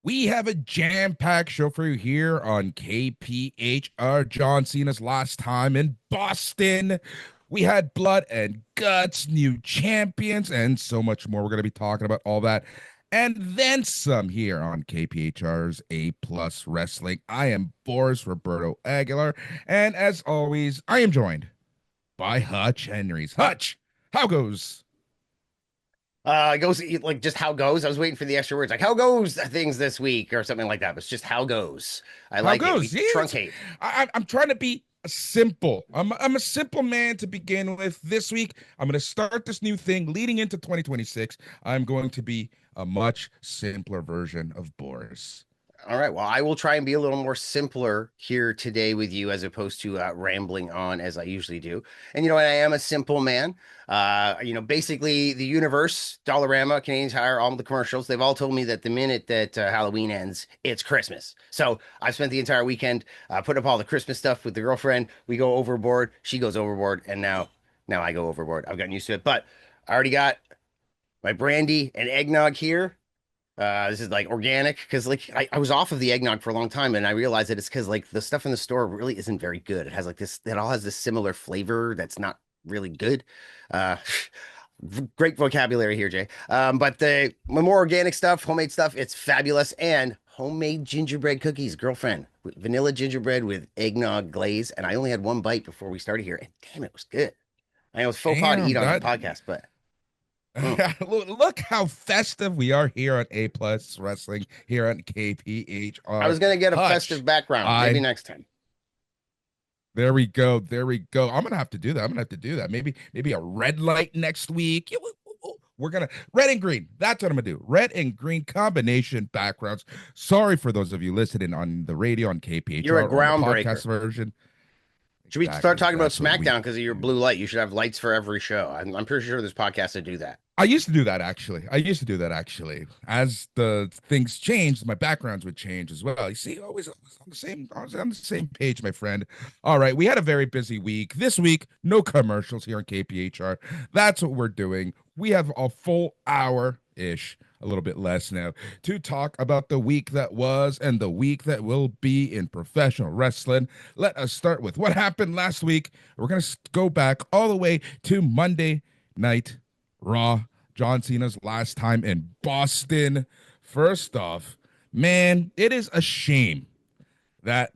We have a jam-packed show for you here on KPHR. John Cena's last time in Boston. We had Blood and Guts, new champions, and so much more. We're going to be talking about all that and then some here on KPHR's A Plus Wrestling. I am Boris Roberto Aguilar, and as always, I am joined by Hutch Henrys. Hutch, how goes? It goes like just how goes. I was waiting for the extra words, like how goes things this week or something like that. But it's just how goes. I How like it. goes? We See, truncate. I'm trying to be simple. I'm a simple man to begin with. This week, I'm going to start this new thing leading into 2026. I'm going to be a much simpler version of Boris. All right. Well, I will try and be a little more simpler here today with you as opposed to rambling on as I usually do. And I am a simple man. Basically the universe, Dollarama, Canadian Tire, all the commercials, they've all told me that the minute that Halloween ends, it's Christmas. So I've spent the entire weekend putting up all the Christmas stuff with the girlfriend. We go overboard. She goes overboard. And now I go overboard. I've gotten used to it, but I already got my brandy and eggnog here. This is like organic because like I was off of the eggnog for a long time and I realized that it's because like the stuff in the store really isn't very good. It has like this, it all has this similar flavor that's not really good. Uh, Great vocabulary here, Jay. But the more organic stuff, homemade stuff, it's fabulous. And homemade gingerbread cookies, girlfriend, vanilla gingerbread with eggnog glaze. And I only had one bite before we started here. And damn, it was good. I know it's faux pas to eat Damn, on a that podcast, but mm. look how festive we are here on A Plus Wrestling here on I KPHR. was gonna get a Hutch, festive background. Maybe I next time. there we go, there we go. I'm gonna have to do that. I'm gonna have to do that. Maybe a red light next week. Yeah, we're gonna red and green. That's what I'm gonna do. Red and green combination backgrounds. Sorry for those of you listening on the radio on You're a KPHR or on the podcast groundbreaker. version. Should we start Exactly. talking about That's what we SmackDown because of your do. blue light? You should have lights for every show. I'm pretty sure there's podcasts that do that. I used to do that actually. I used to do that actually. As the things changed, my backgrounds would change as well. You see, always on the same on the same page, my friend. All right, we had a very busy week. This week, no commercials here on KPHR. That's what we're doing. We have a full hour ish, a little bit less now, to talk about the week that was and the week that will be in professional wrestling. Let us start with what happened last week. We're gonna go back all the way to Monday night Raw, John Cena's last time in Boston. First off, man, it is a shame that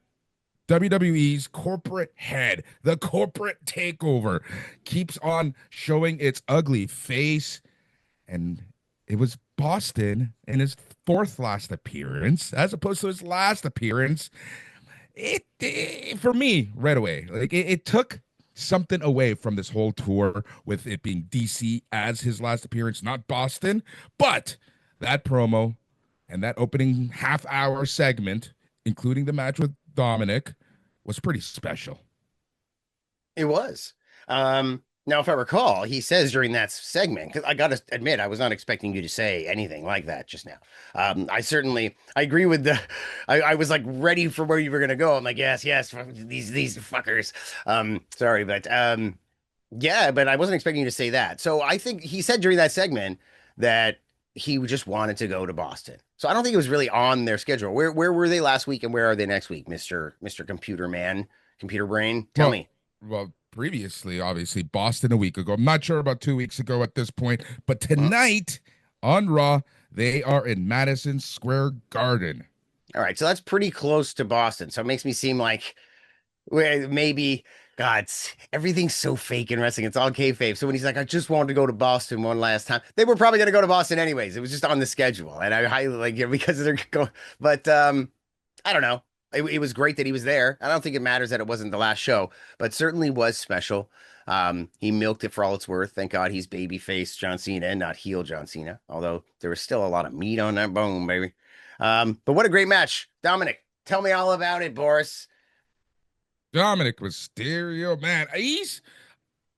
WWE's corporate head, the corporate takeover, keeps on showing its ugly face. And it was Boston in his fourth last appearance, as opposed to his last appearance. It for me right away, like it took something away from this whole tour with it being DC as his last appearance, not Boston. But that promo and that opening half hour segment, including the match with Dominic, was pretty special. It was. Now, if I recall, he says during that segment, because I got to admit, I was not expecting you to say anything like that just now. I agree with I was like ready for where you were going to go. I'm like, yes, these fuckers. Sorry, but yeah, but I wasn't expecting you to say that. So I think he said during that segment that he just wanted to go to Boston. So I don't think it was really on their schedule. Where were they last week and where are they next week, Mister Computer Man, Computer Brain? Tell Well, me. previously, obviously, Boston a week ago. I'm not sure about 2 weeks ago at this point, but Well, tonight on Raw, they are in Madison Square Garden. all right, so that's pretty close to Boston. So it makes me seem like maybe God, everything's so fake in wrestling. It's all kayfabe. So when he's like, I just wanted to go to Boston one last time, they were probably going to go to Boston anyways. It was just on the schedule, and I highly like it because they're going. But I don't know. It was great that he was there. I don't think it matters that it wasn't the last show, but certainly was special. He milked it for all it's worth. Thank God he's babyface John Cena and not heel John Cena. Although there was still a lot of meat on that bone, baby. But what a great match, Dominic. Tell me all about it, Boris. Dominic Mysterio, man, he's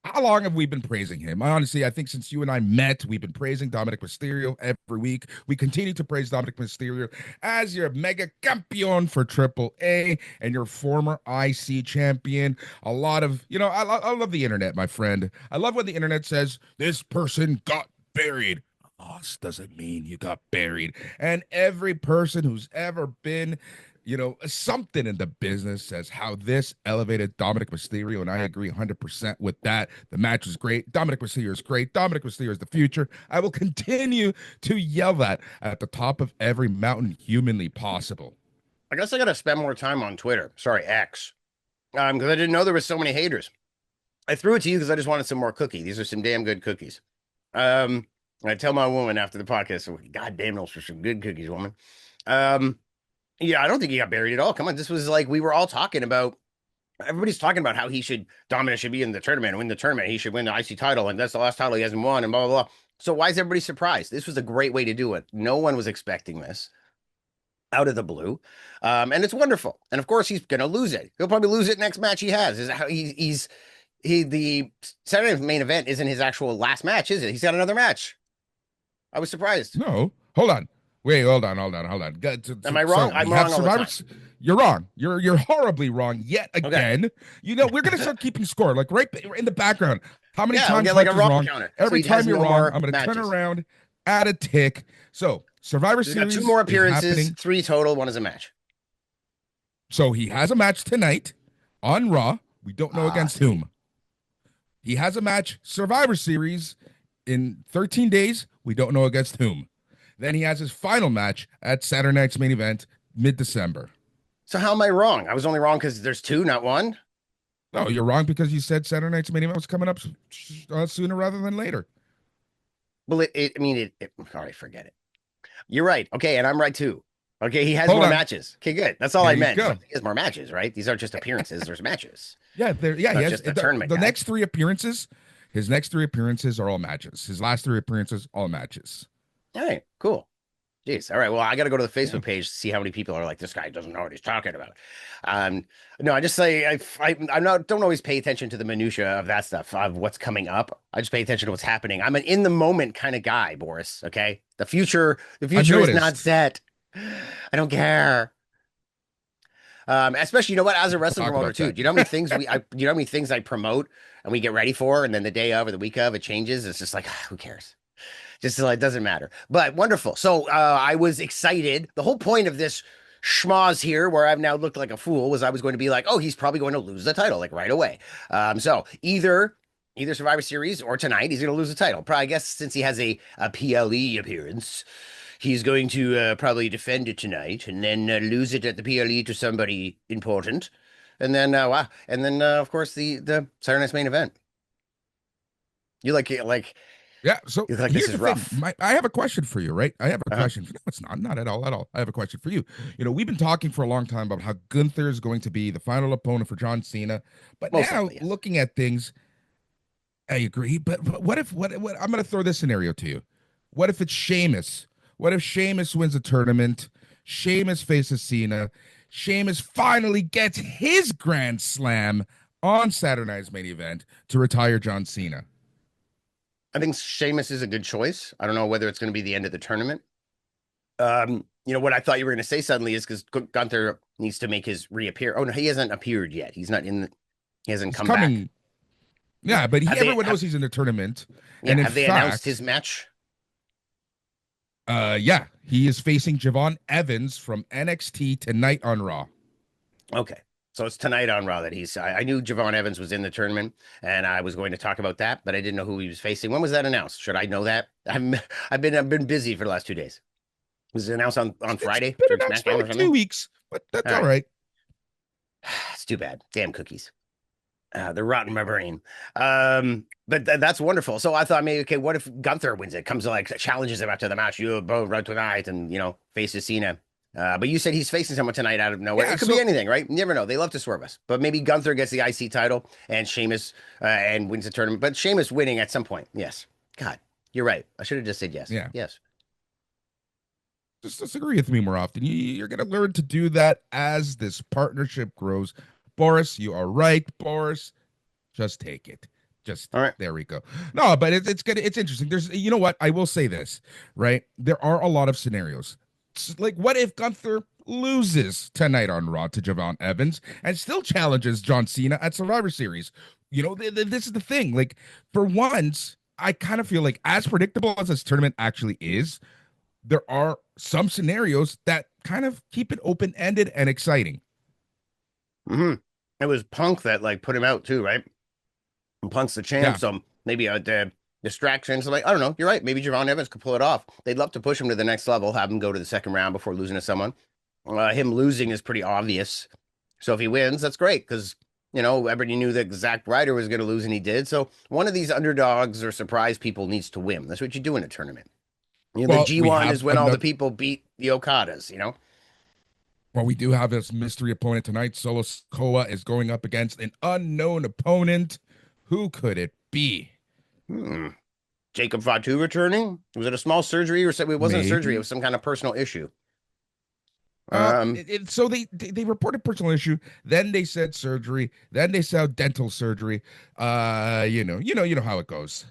how long have we been praising him? Honestly, I think since you and I met, we've been praising Dominic Mysterio every week. We continue to praise Dominic Mysterio as your mega campeon for Triple A and your former IC champion. A lot of, I love the internet, my friend. I love when the internet says this person got buried. loss doesn't mean you got buried. And every person who's ever been, something in the business says how this elevated Dominic Mysterio, and I agree 100% with that. The match was great. Dominic Mysterio is great. Dominic Mysterio is the future. I will continue to yell that at the top of every mountain humanly possible. I guess I got to spend more time on Twitter. Sorry, X. Because I didn't know there was so many haters. I threw it to you because I just wanted some more cookie. These are some damn good cookies. I tell my woman after the podcast, so, God damn, those are some good cookies, woman. Yeah, I don't think he got buried at all. Come on, this was like we were all talking about. Everybody's talking about how Dominic should be in the tournament, win the tournament. He should win the IC title, and that's the last title he hasn't won, and blah, blah, blah. So why is everybody surprised? This was a great way to do it. No one was expecting this out of the blue. And it's wonderful. And of course, he's going to lose it. He'll probably lose it next match he has. Is how the Saturday main event isn't his actual last match, is it? He's got another match. I was surprised. No, hold on. Wait, hold on. Am I wrong? I'm wrong all the time. You're wrong. You're horribly wrong yet again. Okay. We're gonna start keeping score, like right in the background. How many times like a wrong wrong? Counter. Every time you're wrong, I'm gonna turn around, add a tick. So Survivor Series. Got 2 more appearances, 3 total. 1 is a match. So he has a match tonight on Raw. We don't know against whom. He has a match Survivor Series in 13 days. We don't know against whom. Then he has his final match at Saturday Night's Main Event, mid-December. So how am I wrong? I was only wrong because there's 2, not 1? No, you're wrong because you said Saturday Night's Main Event was coming up sooner rather than later. Well, all right, forget it. You're right. Okay, and I'm right too. Okay, he has more matches. Okay, good. That's all I meant. He has more matches, right? These aren't just appearances. There's matches. Yeah, he has just the tournament. The next 3 appearances, his next 3 appearances are all matches. His last 3 appearances, all matches. All right, cool. Jeez. All right. Well, I got to go to the Facebook page to see how many people are like, this guy doesn't know what he's talking about. No, I just say don't always pay attention to the minutia of that stuff, of what's coming up. I just pay attention to what's happening. I'm an in the moment kind of guy, Boris. Okay. The future is not set. I don't care. Especially, as a wrestling promoter too. Do you know how many things I promote and we get ready for, and then the day of or the week of it changes? It's just like, who cares? Just it doesn't matter. But wonderful. So I was excited. The whole point of this schmoz here, where I've now looked like a fool, was I was going to be like, oh, he's probably going to lose the title like right away. So either Survivor Series or tonight, he's going to lose the title. Probably, I guess, since he has a PLE appearance, he's going to probably defend it tonight and then lose it at the PLE to somebody important. And then, of course, the Saturday Night's Main Event. You like Yeah, so like this is rough. I have a question for you, right? I have a question. No, it's not at all. I have a question for you. We've been talking for a long time about how Gunther is going to be the final opponent for John Cena, but looking at things, I agree. But what if I'm going to throw this scenario to you? What if it's Sheamus? What if Sheamus wins the tournament? Sheamus faces Cena. Sheamus finally gets his Grand Slam on Saturday Night's Main Event to retire John Cena. I think Sheamus is a good choice. I don't know whether it's going to be the end of the tournament. What I thought you were going to say suddenly is because Gunther needs to make his reappear. Oh no, he hasn't appeared yet. He's not in. He hasn't come back. Yeah, but everyone knows he's in the tournament. Yeah, and have they announced his match? Yeah, he is facing Javon Evans from NXT tonight on Raw. Okay. So it's tonight on Raw that I knew Javon Evans was in the tournament, and I was going to talk about that, but I didn't know who he was facing. When was that announced? Should I know that? I've been busy for the last 2 days. Was it announced on Friday? It's been announced for like 2 weeks, but that's all right. It's too bad. Damn cookies. They're rotting my brain. But that's wonderful. So I thought maybe, okay, what if Gunther wins it? Comes like challenges him after the match. You both right tonight, and faces Cena. But you said he's facing someone tonight out of nowhere. Yeah, it could be anything, right? You never know. They love to swerve us. But maybe Gunther gets the IC title and Sheamus and wins the tournament. But Sheamus winning at some point. Yes. God, you're right. I should have just said yes. Yeah. Yes. Just disagree with me more often. You're going to learn to do that as this partnership grows. Boris, you are right. Boris, just take it. All right. There we go. No, but it's good. It's interesting. There's, what? I will say this, right? There are a lot of scenarios. Like, what if Gunther loses tonight on Raw to Javon Evans and still challenges John Cena at Survivor Series? This is the thing. Like, for once, I kind of feel like, as predictable as this tournament actually is, there are some scenarios that kind of keep it open-ended and exciting. Hmm. It was Punk that like put him out too, right? And Punk's the champ, Yeah. so maybe a distraction. So like, I don't know. You're right. Maybe Javon Evans could pull it off. They'd love to push him to the next level, have him go to the second round before losing to someone. Him losing is pretty obvious. So if he wins, that's great because everybody knew that Zack Ryder was going to lose, and he did. So one of these underdogs or surprise people needs to win. That's what you do in a tournament. The Well, we G1 is have when all the another. people beat the Okadas. Well, we do have this mystery opponent tonight. Solo Sikoa is going up against an unknown opponent. Who could it be? Hmm. Jacob Fatu returning? Was it a small surgery or something? It wasn't a surgery. It Maybe. was some kind of personal issue. Um, So they reported personal issue, then they said surgery, then they said dental surgery. You know how it goes.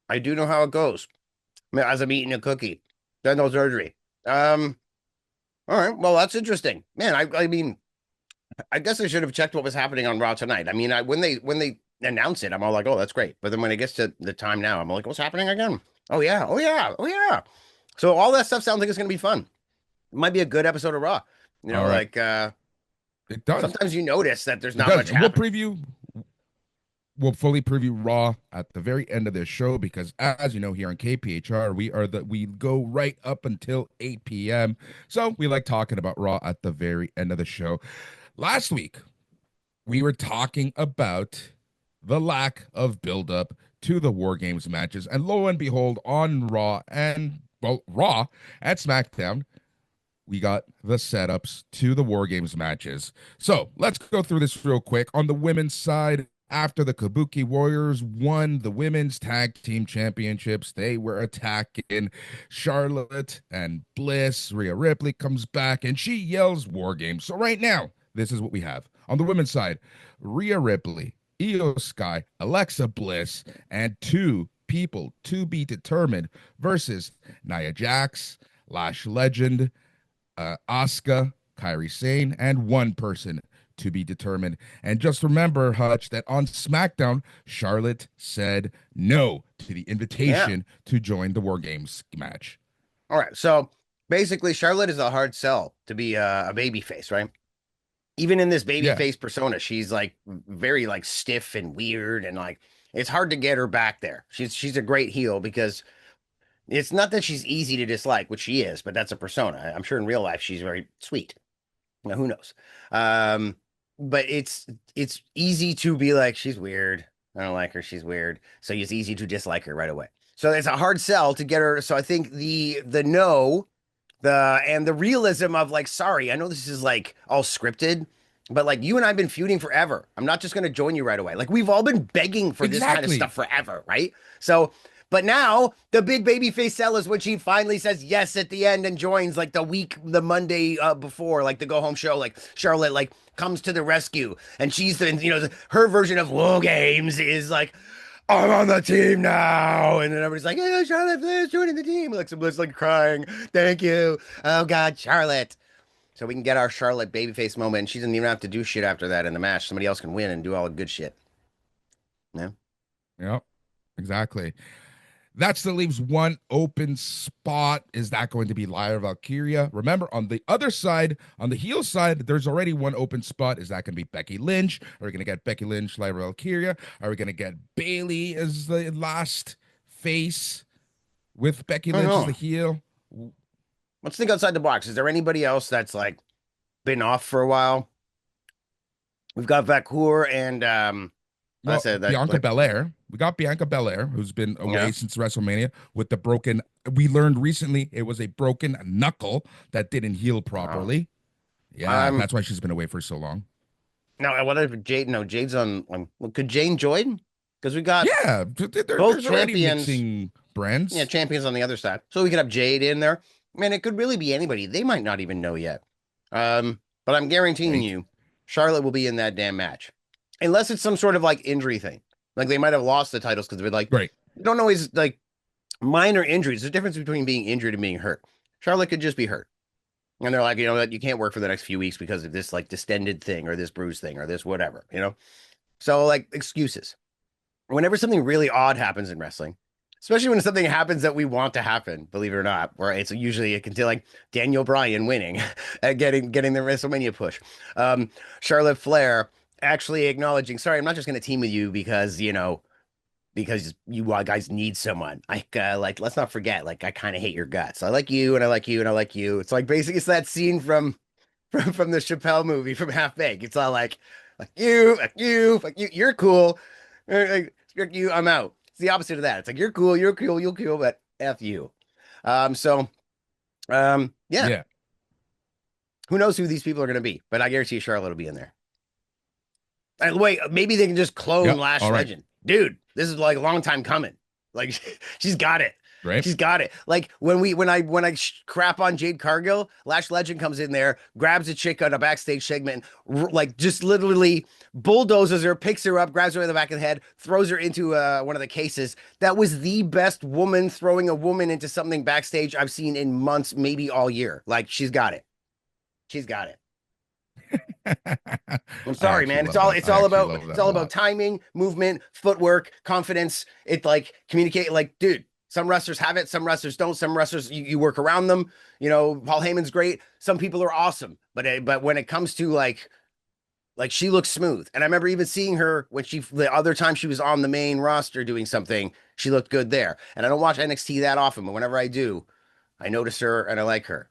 I do know how it goes. As I'm eating a cookie, dental surgery. Um, all right. Well, that's interesting, man. I mean, I guess I should have checked what was happening on Raw tonight. I mean, when they announce it, I'm all like, oh, that's great. But then when it gets to the time now, I'm like, what's happening again? Oh yeah, oh yeah, oh yeah. So all that stuff sounds like it's gonna be fun. It might be a good episode of Raw. All right, Like it does. sometimes you notice that there's It not does. much happening. We'll fully preview Raw at the very end of this show because, as you know, here on KPHR, we go right up until 8 p.m. So we like talking about Raw at the very end of the show. Last week, we were talking about the lack of buildup to the War Games matches, and lo and behold, on Raw and SmackDown, we got the setups to the War Games matches. So let's go through this real quick. On the women's side, after the Kabuki Warriors won the women's tag team championships, they were attacking Charlotte and Bliss. Rhea Ripley comes back and she yells War Games. So right now, this is what we have. On the women's side, Rhea Ripley, Io Sky, Alexa Bliss, and two people to be determined versus Nia Jax, Lash Legend, Asuka, Kairi Sane, and one person to be determined. And just remember, Hutch, that on SmackDown, Charlotte said no to the Yeah. invitation to join the War Games match. All right. So basically, Charlotte is a hard sell to be a baby face, right? Even in this baby Yeah, face persona, she's like very like stiff and weird, and like it's hard to get her back there. She's a great heel because it's not that she's easy to dislike, which she is, but that's a persona. I'm sure in real life she's very sweet. Now, who knows? Um, but it's easy to be like, she's weird. I don't like her. She's weird. So it's easy to dislike her right away. So it's a hard sell to get her. So I think the no, and the realism of like, sorry, I know this is like all scripted, but like you and I've been feuding forever. I'm not just gonna join you right away. Like we've all been begging for this kind of exactly. stuff forever, right? So but now the big baby face sell is when she finally says yes at the end and joins like the Monday before, like the go home show. Like Charlotte like comes to the rescue, and she's her version of War Games is like, I'm on the team now, and then everybody's like, yeah, Charlotte Bliss joining the team. Like some Bliss like crying, thank you, oh God, Charlotte. So we can get our Charlotte babyface moment, and she doesn't even have to do shit after that in the match. Somebody else can win and do all the good shit. Yeah. Yep, exactly. That still leaves one open spot. Is that going to be Lyra Valkyria? Remember, on the other side, on the heel side, there's already one open spot. Is that going to be Becky Lynch? Are we going to get Becky Lynch, Lyra Valkyria? Are we going to get Bailey as the last face with Becky I don't Lynch as the know. heel? Let's think outside the box. Is there anybody else that's like been off for a while? We've got Vakur and I Well, said that Bianca like Belair. We got Bianca Belair, who's been away yeah. since WrestleMania with the broken. We learned recently it was a broken knuckle that didn't heal Oh. properly. Yeah, Um that's why she's been away for so long. now what if Jade no Jade's on well, could Jane join? Because we got Yeah, both there's already champions, mixing yeah, brands. champions on the other side. So we could have Jade in there. Man, it could really be anybody. They might not even know yet. But I'm guaranteeing Right, you, Charlotte will be in that damn match. Unless it's some sort of like injury thing. Like they might have lost the titles because they're like, right. they don't always like minor injuries. There's a difference between being injured and being hurt. Charlotte could just be hurt. And they're like, that you can't work for the next few weeks because of this like distended thing or this bruise thing or this whatever. So like excuses. whenever something really odd happens in wrestling, especially when something happens that we want to happen, believe it or not, where it's usually it can do like Daniel Bryan winning at getting the WrestleMania push. Charlotte Flair actually acknowledging, sorry, I'm not just going to team with you because, because you guys need someone. Like let's not forget, like I kind of hate your guts. I like you and I like you and I like you. It's like basically it's that scene from the Chappelle movie from Half Baked. It's all like you, like you, like you, you're cool. Like you, I'm out. It's the opposite of that. It's like you're cool, but F you. So yeah, Yeah. who knows who these people are gonna be, but I guarantee you Charlotte will be in there. And wait, maybe they can just clone Yep. Lash All right. Legend. Dude, this is like a long time coming. Like she's got it. Right. She's got it. Like when I crap on Jade Cargill, Lash Legend comes in there, grabs a chick on a backstage segment, like just literally bulldozes her, picks her up, grabs her in the back of the head, throws her into one of the cases. That was the best woman throwing a woman into something backstage I've seen in months, maybe all year. Like she's got it. She's got it. I'm I sorry, actually man. love that. It's I all actually about love it's that a all about lot. timing, movement, footwork, confidence. It like communicate like, dude, some wrestlers have it, some wrestlers don't. Some wrestlers you work around them. Paul Heyman's great. Some people are awesome, but when it comes to like she looks smooth. And I remember even seeing her when the other time she was on the main roster doing something, she looked good there. And I don't watch NXT that often, but whenever I do, I notice her and I like her.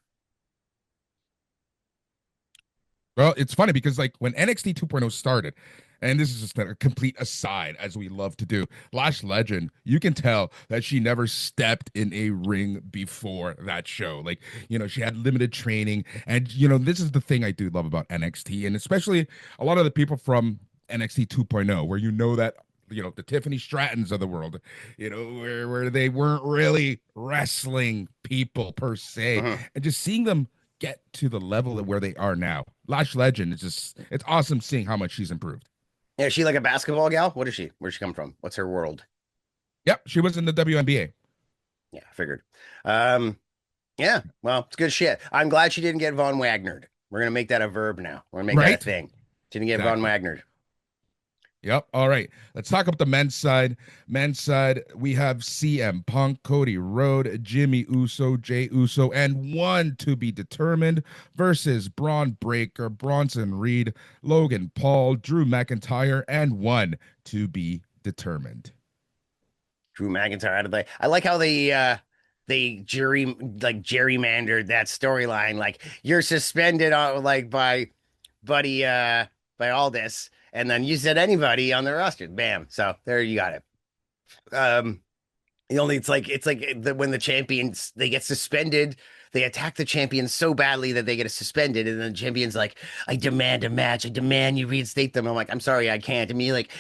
Well, it's funny because like when NXT 2.0 started, and this is just a complete aside, as we love to do, Lash Legend, you can tell that she never stepped in a ring before that show. Like, she had limited training. And, this is the thing I do love about NXT, and especially a lot of the people from NXT 2.0, where that the Tiffany Strattons of the world, where they weren't really wrestling people per se, Mhm. and just seeing them get to the level of where they are now. Lash Legend is it's awesome seeing how much she's improved. Yeah, is she like a basketball gal? What is she? Where's she come from? What's her world? Yep, she was in the WNBA. Yeah, I figured. Um, yeah, well, it's good shit. I'm glad she didn't get Von Wagnered. We're gonna make that a verb now. We're gonna make that a Right? thing. She didn't get Von Exactly. Wagnered. Yep. All right. Let's talk about the men's side. Men's side, we have CM Punk, Cody Rhodes, Jimmy Uso, Jay Uso, and one to be determined versus Braun Breaker, Bronson Reed, Logan Paul, Drew McIntyre, and one to be determined. Drew McIntyre out of the. I like how they gerrymandered that storyline. Like you're suspended on like buddy by all this, and then you said anybody on the roster. Bam. So there you got it. Um, when the champions they get suspended, they attack the champions so badly that they get suspended, and then the champion's like, "I demand a match. I demand you reinstate them." I'm like, "I'm sorry, I can't." And me like,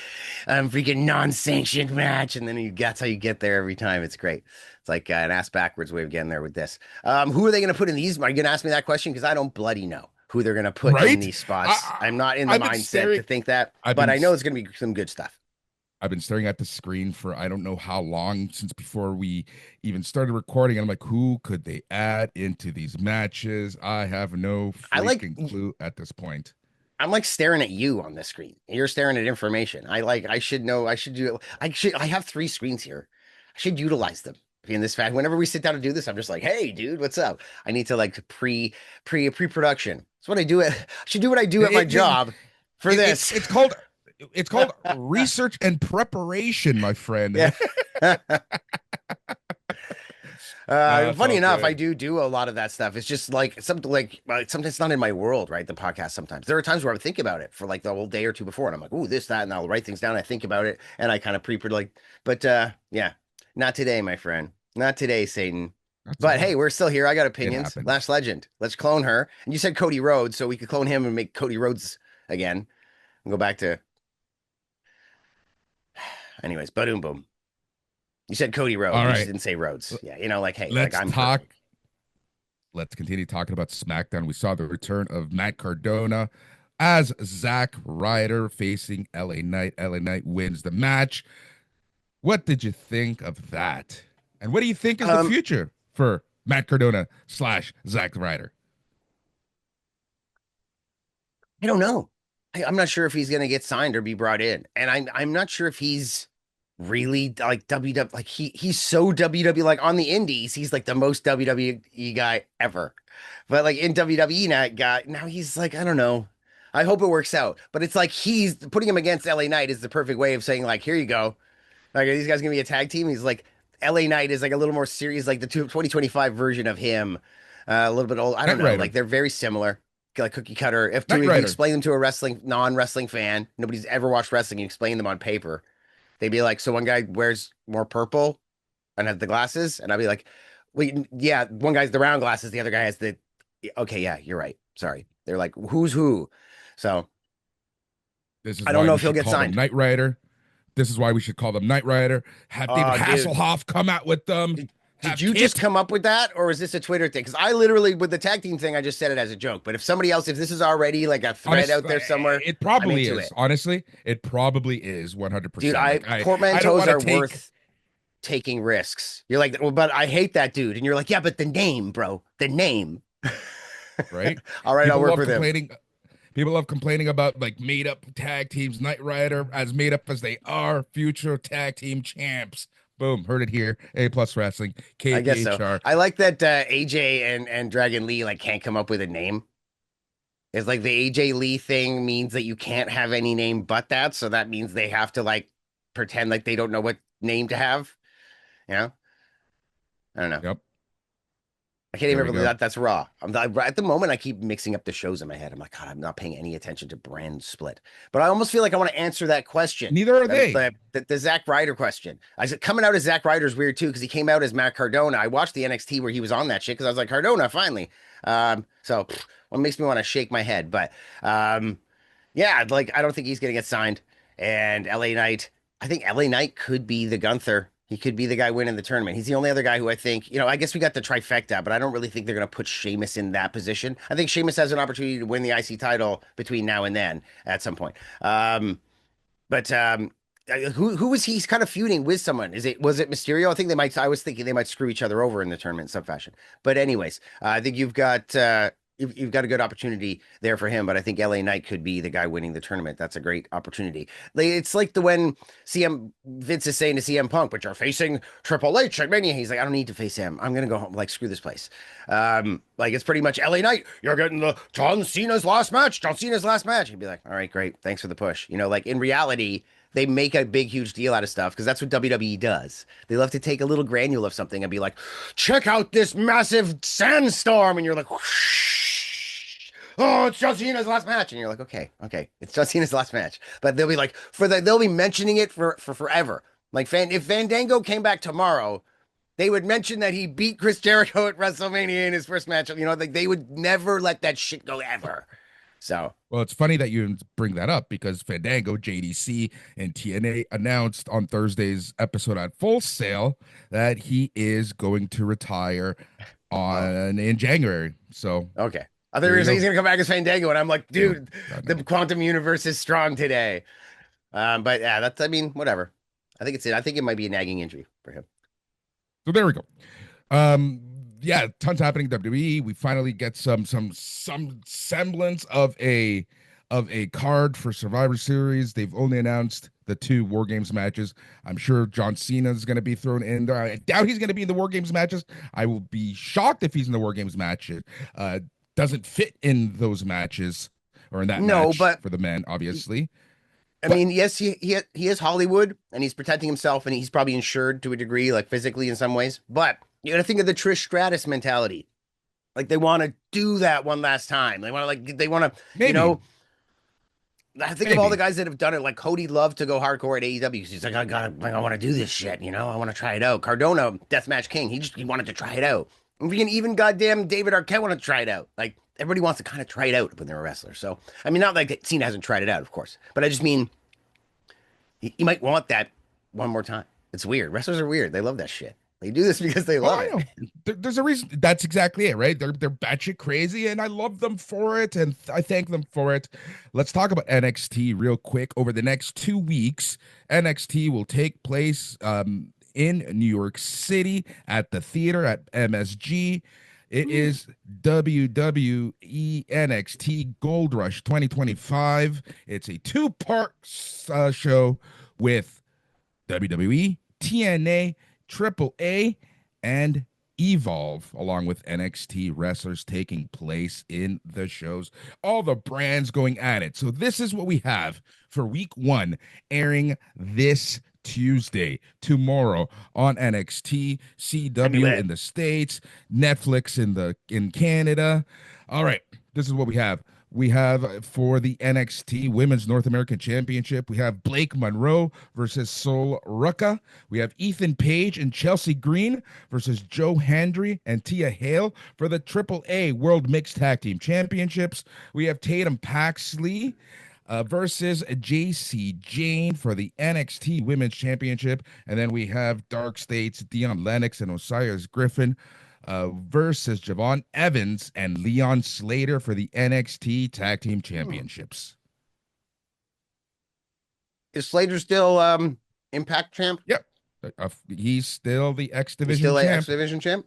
"I'm freaking non-sanctioned match," and then that's how you get there every time. It's great. It's like an ass backwards way of getting there with this. Who are they going to put in these? Are you going to ask me that question? Because I don't bloody know who they're going to put in Right? these spots. I, I'm not in the I've been mindset to staring. think that, I've but been I know it's going to be some good stuff. I've been staring at the screen for I don't know how long since before we even started recording. And I'm like, who could they add into these matches? I have no I like freaking clue at this point. I'm like staring at you on the screen. You're staring at information. I should know. I have three screens here. I should utilize them in this fact. Whenever we sit down to do this, I'm just like, hey, dude, what's up? I need to like pre-production. That's what I do. I should do what I do at my It, it, job for it's this. called research and preparation, my Yeah. friend. That's Funny all enough, I good. do a lot of that stuff. It's just like something like sometimes it's not in my world, right? The podcast sometimes. There are times where I would think about it for like the whole day or two before, and I'm like, "Ooh, this, that," and I'll write things down. I think about it, and I kind of like. But yeah, not today, my friend. Not today, Satan. That's all But hey, right. we're still here. I got It opinions. happens. Last Legend. Let's clone her. And you said Cody Rhodes, so we could clone him and make Cody Rhodes again and go back to. Anyways, boom, boom. You said Cody Rhodes. All You just right. didn't say Rhodes. L- Yeah, like, hey, like Let's I'm talk. perfect. Let's continue talking about SmackDown. We saw the return of Matt Cardona as Zack Ryder facing LA Knight. LA Knight wins the match. What did you think of that? And what do you think is the Um, future for Matt Cardona slash Zack Ryder? I don't know. I'm not sure if he's going to get signed or be brought in, and I'm not sure if he's really like WWE. Like he's so WWE. Like on the indies, he's like the most WWE guy ever. But like in WWE now he's like, I don't know. I hope it works out. But it's like he's putting him against LA Knight is the perfect way of saying like, here you go. Like, are these guys gonna be a tag team? He's like, LA Knight is like a little more serious, like the 2025 version of him. A little bit old. I don't Knight know. Rider. Like they're very similar, like cookie cutter. Knight If you Rider. explain them to a non-wrestling fan, nobody's ever watched wrestling, you explain them on paper. They'd be like, so one guy wears more purple and has the glasses, and I'd be like, wait, yeah, one guy's the round glasses, the other guy has the. Okay, yeah, you're right. Sorry. They're like, who's who? So This is I don't why know we if he'll should get call them signed. Knight Rider. This is why we should call them Knight Rider. Have David Oh, dude. Hasselhoff come out with them. Did Have you just Kit. come up with that, or is this a Twitter thing? Because I literally, with the tag team thing, I just said it as a joke. But if somebody else, if this is already like a thread out there somewhere, It I'm probably into is. it. Honestly, it probably is Dude, 100%. Like I don't portmanteaus want to are take. worth taking risks. You're like, well, but I hate that dude. And you're like, yeah, but the name, bro, the name. Right. All right, I'll People work love with him. complaining. People love complaining about like made up tag teams. Knight Rider, as made up as they are, future tag team champs. Boom, heard it here. A Plus Wrestling, I guess so. KPHR. I like that AJ and Dragon Lee like can't come up with a name. It's like the AJ Lee thing means that you can't have any name but that. So that means they have to like pretend like they don't know what name to have. You know? I don't know. Yep, I can't there even we believe go. that that's Raw. At the moment I keep mixing up the shows in my head. I'm like, God, I'm not paying any attention to brand split. But I almost feel like I want to answer that question. Neither are they. The Zack Ryder question. I said coming out as Zack Ryder is weird too because he came out as Matt Cardona. I watched the NXT where he was on that shit because I was like Cardona finally. What makes me want to shake my head? But yeah, like I don't think he's gonna get signed. And LA Knight, I think LA Knight could be the Gunther. He could be the guy winning the tournament. He's the only other guy who I think, I guess we got the trifecta, but I don't really think they're gonna put Sheamus in that position. I think Sheamus has an opportunity to win the IC title between now and then at some point. But who was he's kind of feuding with someone? Was it Mysterio? I was thinking they might screw each other over in the tournament in some fashion. But anyways, I think you've got a good opportunity there for him, but I think LA Knight could be the guy winning the tournament. That's a great opportunity. It's like when CM Vince is saying to CM Punk, but you're facing Triple H at Mania. He's like, I don't need to face him. I'm gonna go home. Like, screw this place. Like it's pretty much LA Knight. You're getting the John Cena's last match. John Cena's last match. He'd be like, all right, great. Thanks for the push. Like in reality, they make a big, huge deal out of stuff because that's what WWE does. They love to take a little granule of something and be like, check out this massive sandstorm. And you're like, whoosh. Oh, it's John Cena's last match. And you're like, okay, it's John Cena's last match. But they'll be like, they'll be mentioning it for forever. Like, if Fandango came back tomorrow, they would mention that he beat Chris Jericho at WrestleMania in his first match. Like they would never let that shit go ever. So, Well, it's funny that you bring that up because Fandango, JDC, and TNA announced on Thursday's episode at Full Sail that he is going to retire in January. So okay. I thought you there were you saying go. he's gonna come back as Fandango, and I'm like, No, dude, God, the no. quantum universe is strong today. But yeah, I mean, whatever. I think it's it. I think it might be a nagging injury for him. So there we go. Um, yeah, tons happening in WWE. We finally get some semblance of a card for Survivor Series. They've only announced the 2 War Games matches. I'm sure John Cena is going to be thrown in there. I doubt he's going to be in the War Games matches. I will be shocked if he's in the War Games matches. Doesn't fit in those matches or in that No, match but for the men, obviously. I But mean, yes, he is Hollywood, and he's protecting himself, and he's probably insured to a degree, like physically in some ways. But you got to think of the Trish Stratus mentality. Like they want to do that one last time. They want to, maybe, I think of all the maybe. gucan that have done it. Like Cody loved to go hardcore at AEW. He's like, I want to do this shit. I want to try it out. Cardona, Deathmatch King. He wanted to try it out. Even goddamn David Arquette wanted to try it out. Like everybody wants to kind of try it out when they're a wrestler. So I mean, not like Cena hasn't tried it out, of course, but I just mean you might want that one more time. It's weird. Wrestlers are weird. They love that shit. They do this because they Oh, love I it. know. There's a reason. That's exactly it, right? They're batshit crazy, and I love them for it, and I thank them for it. Let's talk about NXT real quick. Over the next 2 weeks, NXT will take place in New York City at the theater at MSG. It is WWE NXT Gold Rush 2025. It's a 2-part show with WWE, TNA, AAA, and Evolve, along with NXT wrestlers taking place in the shows. All the brands going at it. So this is what we have for week 1, airing this Tuesday, tomorrow on NXT, CW in the States, Netflix in Canada. All right, this is what we have. We have for the NXT Women's North American Championship, we have Blake Monroe versus Sol Ruka. We have Ethan Page and Chelsea Green versus Joe Hendry and Tia Hale for the AAA World Mixed Tag Team Championships. We have Tatum Paxley versus JC Jane for the NXT Women's Championship. And then we have Dark State's Dion Lennox and Osiris Griffin versus Javon Evans and Leon Slater for the NXT Tag Team Championships. Is Slater still Impact champ? Yep. He's still the X Division champ. X Division champ?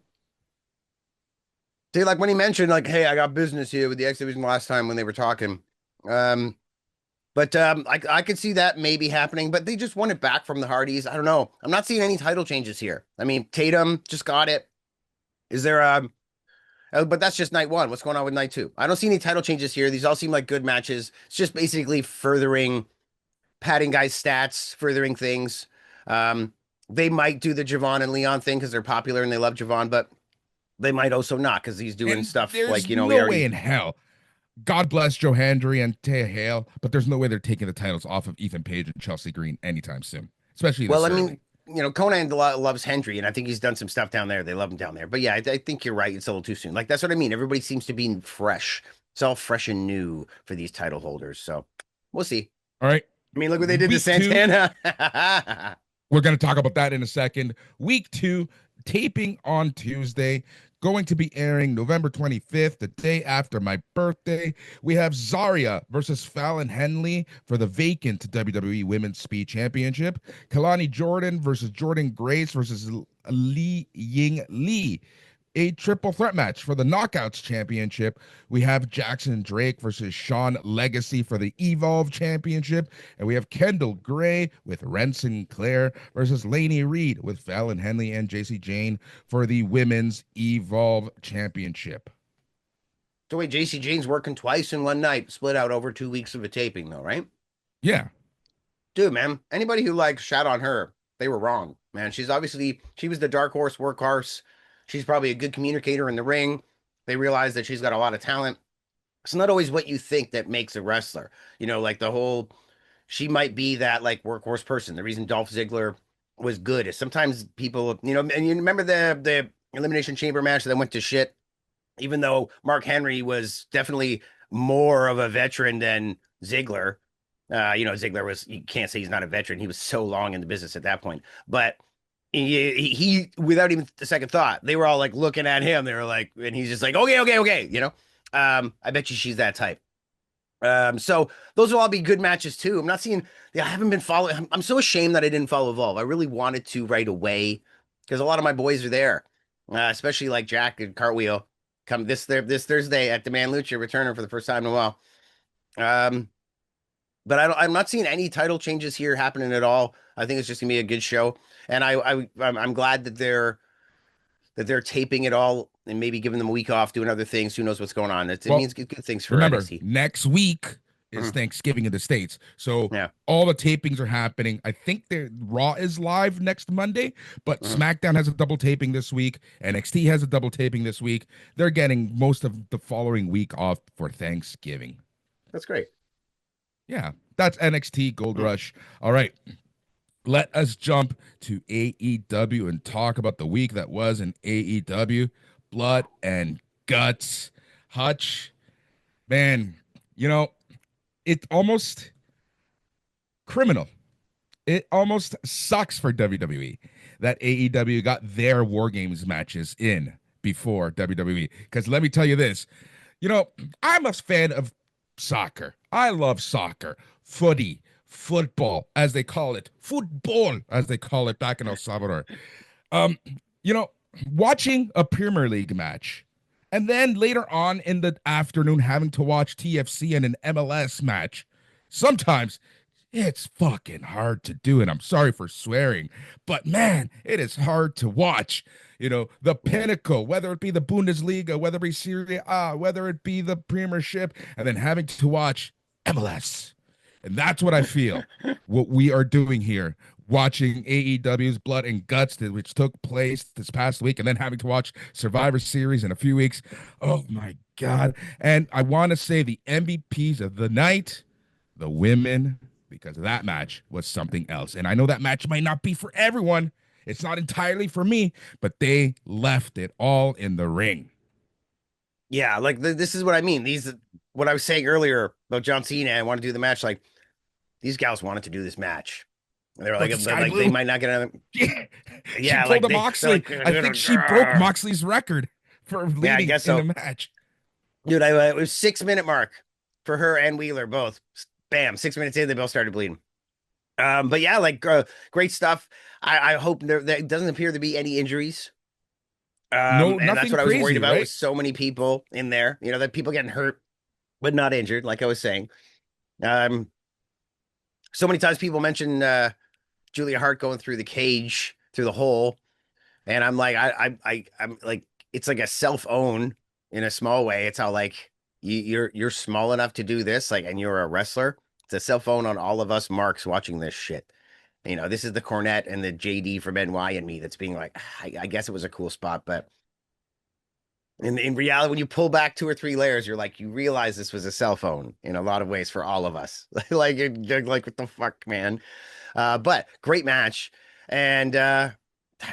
See, like when he mentioned, like, hey, I got business here with the X Division last time when they were talking. But I could see that maybe happening, but they just won it back from the Hardys. I don't know. I'm not seeing any title changes here. I mean, Tatum just got it. Is there but that's just night 1. What's going on with night 2? I don't see any title changes here. These all seem like good matches. It's just basically padding guys' stats, furthering things. They might do the Javon and Leon thing because they're popular and they love Javon, but they might also not because he's doing stuff like, no way in hell. God bless Joe Hendry and Tia Hale, but there's no way they're taking the titles off of Ethan Page and Chelsea Green anytime soon, especially this early. I mean, Conan loves Hendry, and I think he's done some stuff down there. They love him down there. But yeah, I think you're right. It's a little too soon. Like, that's what I mean. Everybody seems to be fresh. It's all fresh and new for these title holders. So we'll see. All right. I mean, look what they did to Santana. We're going to talk about that in a second. Week 2, taping on Tuesday. Going to be airing November 25th, the day after my birthday. We have Zarya versus Fallon Henley for the vacant WWE Women's Speed Championship. Kalani Jordan versus Jordan Grace versus Li Ying Lee. A triple threat match for the Knockouts Championship. We have Jackson Drake versus Sean Legacy for the Evolve Championship. And we have Kendall Gray with Ren Sinclair versus Laney Reed with Fallon Henley and JC Jane for the Women's Evolve Championship. So wait, JC Jane's working twice in one night, split out over 2 weeks of a taping though, right? Yeah. Dude, man, anybody who shat on her, they were wrong, man. She was the dark horse workhorse. She's probably a good communicator in the ring. They realize that she's got a lot of talent. It's not always what you think that makes a wrestler. Like she might be that workhorse person. The reason Dolph Ziggler was good is sometimes people, and you remember the Elimination Chamber match that went to shit, even though Mark Henry was definitely more of a veteran than Ziggler. Ziggler you can't say he's not a veteran. He was so long in the business at that point, but he without even a second thought, they were all looking at him. They were and he's just okay. I bet you she's that type. So those will all be good matches too. I'm not seeing, I haven't been following. I'm so ashamed that I didn't follow Evolve. I really wanted to right away because a lot of my boys are there, especially Jack and Cartwheel come this Thursday at Demand Lucha, returning for the first time in a while. But I'm not seeing any title changes here happening at all. I think it's just gonna be a good show, and I'm glad that they're taping it all and maybe giving them a week off, doing other things. Who knows what's going on? It means good things for NXT. Next week is Thanksgiving in the States, so all the tapings are happening. I think Raw is live next Monday, but SmackDown has a double taping this week. NXT has a double taping this week. They're getting most of the following week off for Thanksgiving. That's great. Yeah, that's NXT Gold Rush. All right, let us jump to AEW and talk about the week that was in AEW Blood and Guts. Hutch, man, it's almost criminal. It almost sucks for WWE that AEW got their War Games matches in before WWE. Because let me tell you this, I'm a fan of soccer. I love soccer, football, as they call it, football, as they call it back in El Salvador. Watching a Premier League match, and then later on in the afternoon having to watch TFC and an MLS match, sometimes It's fucking hard to do, and I'm sorry for swearing, but man, it is hard to watch. The pinnacle, whether it be the Bundesliga, whether it be Serie A, whether it be the Premiership, and then having to watch MLS. And that's what I feel what we are doing here, watching AEW's Blood and Guts, which took place this past week, and then having to watch Survivor Series in a few weeks. Oh my God. And I want to say the MVPs of the night, the women, because that match was something else. And I know that match might not be for everyone. It's not entirely for me, but they left it all in the ring. Yeah, like this is what I mean. What I was saying earlier about John Cena and want to do the match. Like these gals wanted to do this match. And they were like they might not get another. Yeah, Yeah, she like pulled a Moxley. I think she broke Moxley's record for leading I guess so. in the match. Dude, it was 6-minute mark for her and Wheeler both. Bam, 6 minutes in, they both started bleeding. But yeah, like great stuff. I hope there doesn't appear to be any injuries. No, and that's what I was worried about, right? with so many people in there. That people getting hurt but not injured, like I was saying. So many times people mention Julia Hart going through the cage, through the hole, and I'm like, I'm like, it's like a self-own in a small way. It's how like you're small enough to do this, like, and you're a wrestler. It's a self-own on all of us marks watching this shit. This is the Cornette and the JD from NY and me that's being like, I guess it was a cool spot, but in reality, when you pull back 2 or 3 layers, you realize this was a cell phone in a lot of ways for all of us. like what the fuck, man? But great match. And I'm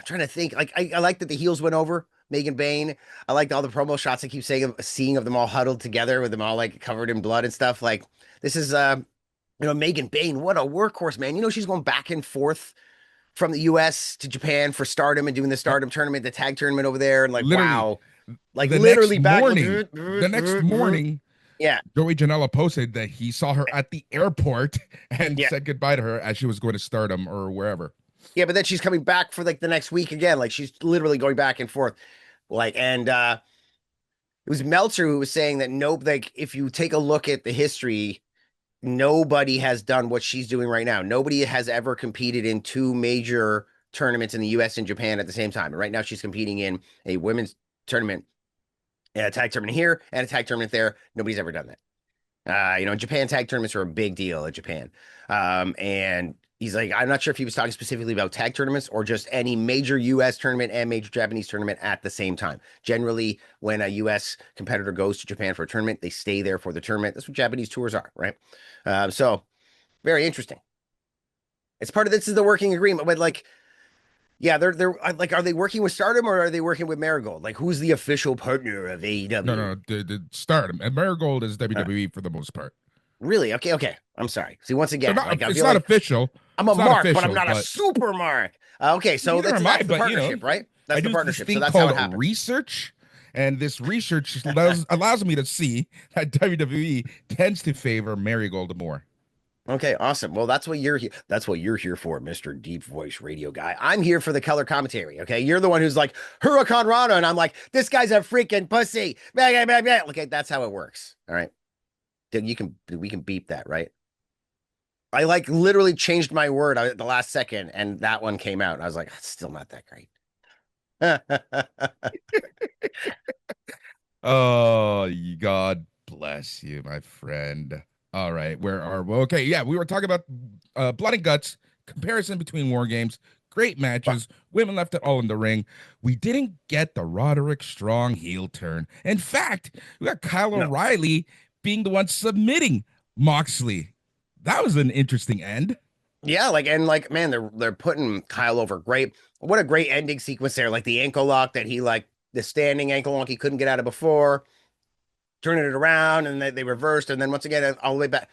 trying to think, like, I like that the heels went over Megan Bayne. I liked all the promo shots I keep seeing of them all huddled together with them all like covered in blood and stuff. Like, this is Megan Bayne, what a workhorse, man. She's going back and forth from the US to Japan for Stardom and doing the Stardom tournament, the tag tournament over there, and like, literally, wow. Like the literally the next morning, yeah, Joey Janela posted that he saw her at the airport and said goodbye to her as she was going to Stardom or wherever. Yeah, but then she's coming back for like the next week again. Like she's literally going back and forth. Like, and it was Meltzer who was saying that if you take a look at the history, nobody has done what she's doing right now. Nobody has ever competed in 2 major tournaments in the US and Japan at the same time. And right now she's competing in a women's tournament, a tag tournament here and a tag tournament there. Nobody's ever done that. Japan tag tournaments are a big deal in Japan. And he's like, I'm not sure if he was talking specifically about tag tournaments or just any major US tournament and major Japanese tournament at the same time. Generally, when a US competitor goes to Japan for a tournament, they stay there for the tournament. That's what Japanese tours are, right? So very interesting. It's part of this is the working agreement, but like, yeah, they're like, are they working with Stardom or are they working with Marigold? Like, who's the official partner of AEW? No, the Stardom and Marigold is WWE for the most part. Really? Okay. I'm sorry. See, once again, it's not official. I'm a mark, but I'm not a super mark. Okay, so that's the partnership, right? That's the partnership. So that's how it happens. Research, and this research allows me to see that WWE tends to favor Marigold more. Okay, awesome. Well, that's what you're here. That's what you're here for, Mr. Deep Voice Radio Guy. I'm here for the color commentary. Okay, you're the one who's like Hurricane Rana, and I'm like, this guy's a freaking pussy. Okay, that's how it works. All right, we can beep that, right? I like literally changed my word at the last second, and that one came out. And I was like, that's still not that great. Oh, God bless you, my friend. All right, where are we? Okay, yeah, we were talking about Blood and Guts, comparison between War Games, great matches, women left it all in the ring. We didn't get the Roderick Strong heel turn. In fact, we got Kyle O'Reilly being the one submitting Moxley. That was an interesting end. Yeah, man, they're putting Kyle over great. What a great ending sequence there. Like the ankle lock that the standing ankle lock he couldn't get out of before. Turning it around, and they reversed, and then once again all the way back.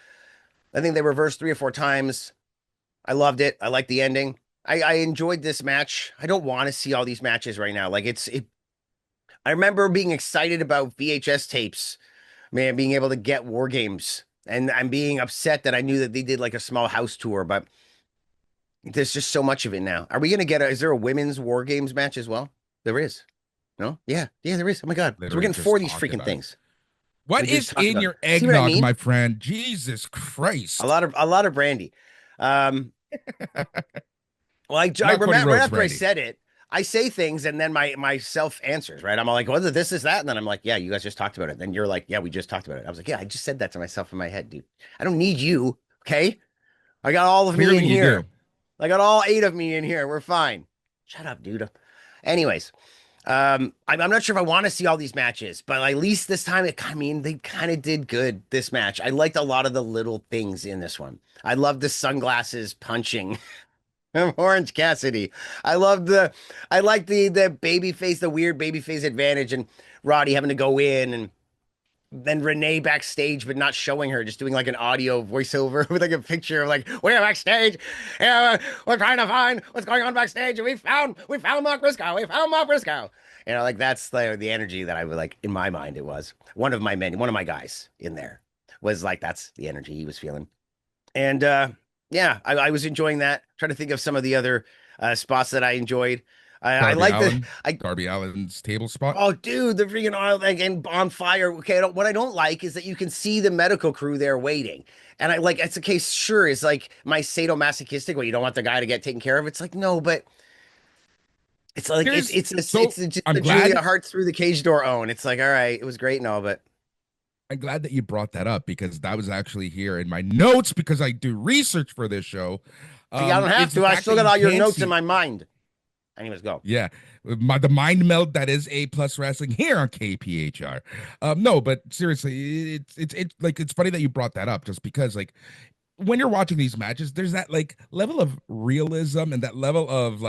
I think they reversed 3 or 4 times. I loved it. I liked the ending. I enjoyed this match. I don't want to see all these matches right now. Like I remember being excited about VHS tapes, man, being able to get War Games, and I'm being upset that I knew that they did like a small house tour, but there's just so much of it now. Are we gonna get is there a women's War Games match as well? There is. No? Yeah, there is. Oh my God. So we're getting 4 of these freaking things. What is in your eggnog, my friend? Jesus Christ. A lot of Brandy. Um, well, I Not Cody remember right Rhodes, after I Brandy. said it, I say things and then my self answers, right? I'm all like, whether this is that, and then I'm like, yeah, you guys just talked about it. Then you're like, yeah, we just talked about it. I was like, yeah, I just said that to myself in my head, dude. I don't need you, okay? I got all of me in Clearly, you here. do. I got all 8 of me in here. We're fine. Shut up, dude. Anyways, I'm not sure if I want to see all these matches, but at least this time, I mean, they kind of did good this match. I liked a lot of the little things in this one. I love the sunglasses punching of Orange Cassidy. I love I like the baby face, the weird baby face advantage, and Roddy having to go in and then Renee backstage, but not showing her, just doing like an audio voiceover with like a picture of like, we're backstage. Yeah, we're trying to find what's going on backstage. And we found Mark Briscoe. We found Mark Briscoe. Like that's the energy that I would like in my mind. It was one of my guys in there was like, that's the energy he was feeling. And yeah, I was enjoying that. Trying to think of some of the other spots that I enjoyed. I Darby like Allin. I Darby Allin's table spot. Oh, dude, the freaking oil again on fire. Okay, what I don't like is that you can see the medical crew there waiting. And I like it's a case, sure, it's like my sadomasochistic where you don't want the guy to get taken care of. It's like, no, but it's like Here's it's so just I'm the Julia glad Hart through the cage door own. It's like, all right, it was great and all, but I'm glad that you brought that up because that was actually here in my notes because I do research for this show. see, I don't have It's the to. I fact still that got you all your can notes in see. my mind. Anyways, go. Yeah, the mind meld that is A plus wrestling here on KPHR. No, but seriously, it's like it's funny that you brought that up just because like when you're watching these matches, there's that like level of realism and that level of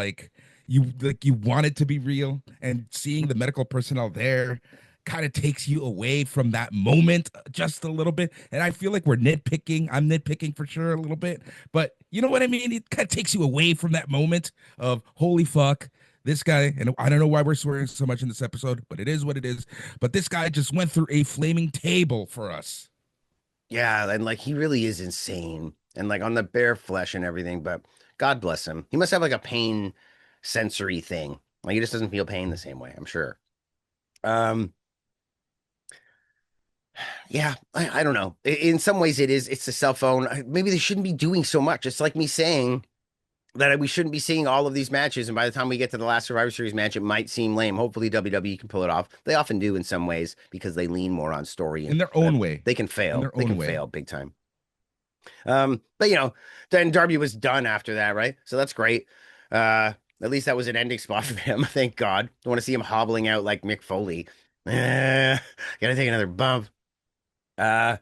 you want it to be real, and seeing the medical personnel there kind of takes you away from that moment just a little bit. And I feel like we're nitpicking. I'm nitpicking for sure a little bit, but you know what I mean? It kind of takes you away from that moment of holy fuck. This guy, and I don't know why we're swearing so much in this episode, but it is what it is. But this guy just went through a flaming table for us. Yeah, and like he really is insane and like on the bare flesh and everything, but God bless him. He must have like a pain sensory thing. Like he just doesn't feel pain the same way, I'm sure. Um, yeah, I don't know. In some ways it's the cell phone. Maybe they shouldn't be doing so much. It's like me saying that we shouldn't be seeing all of these matches, and by the time we get to the last Survivor Series match, it might seem lame. Hopefully WWE can pull it off. They often do in some ways because they lean more on story In and their own way. they can In fail. their They own can way. fail big time. But then Darby was done after that, right? So that's great. At least that was an ending spot for him. Thank God. I want to see him hobbling out like Mick Foley. Gotta take another bump. Uh,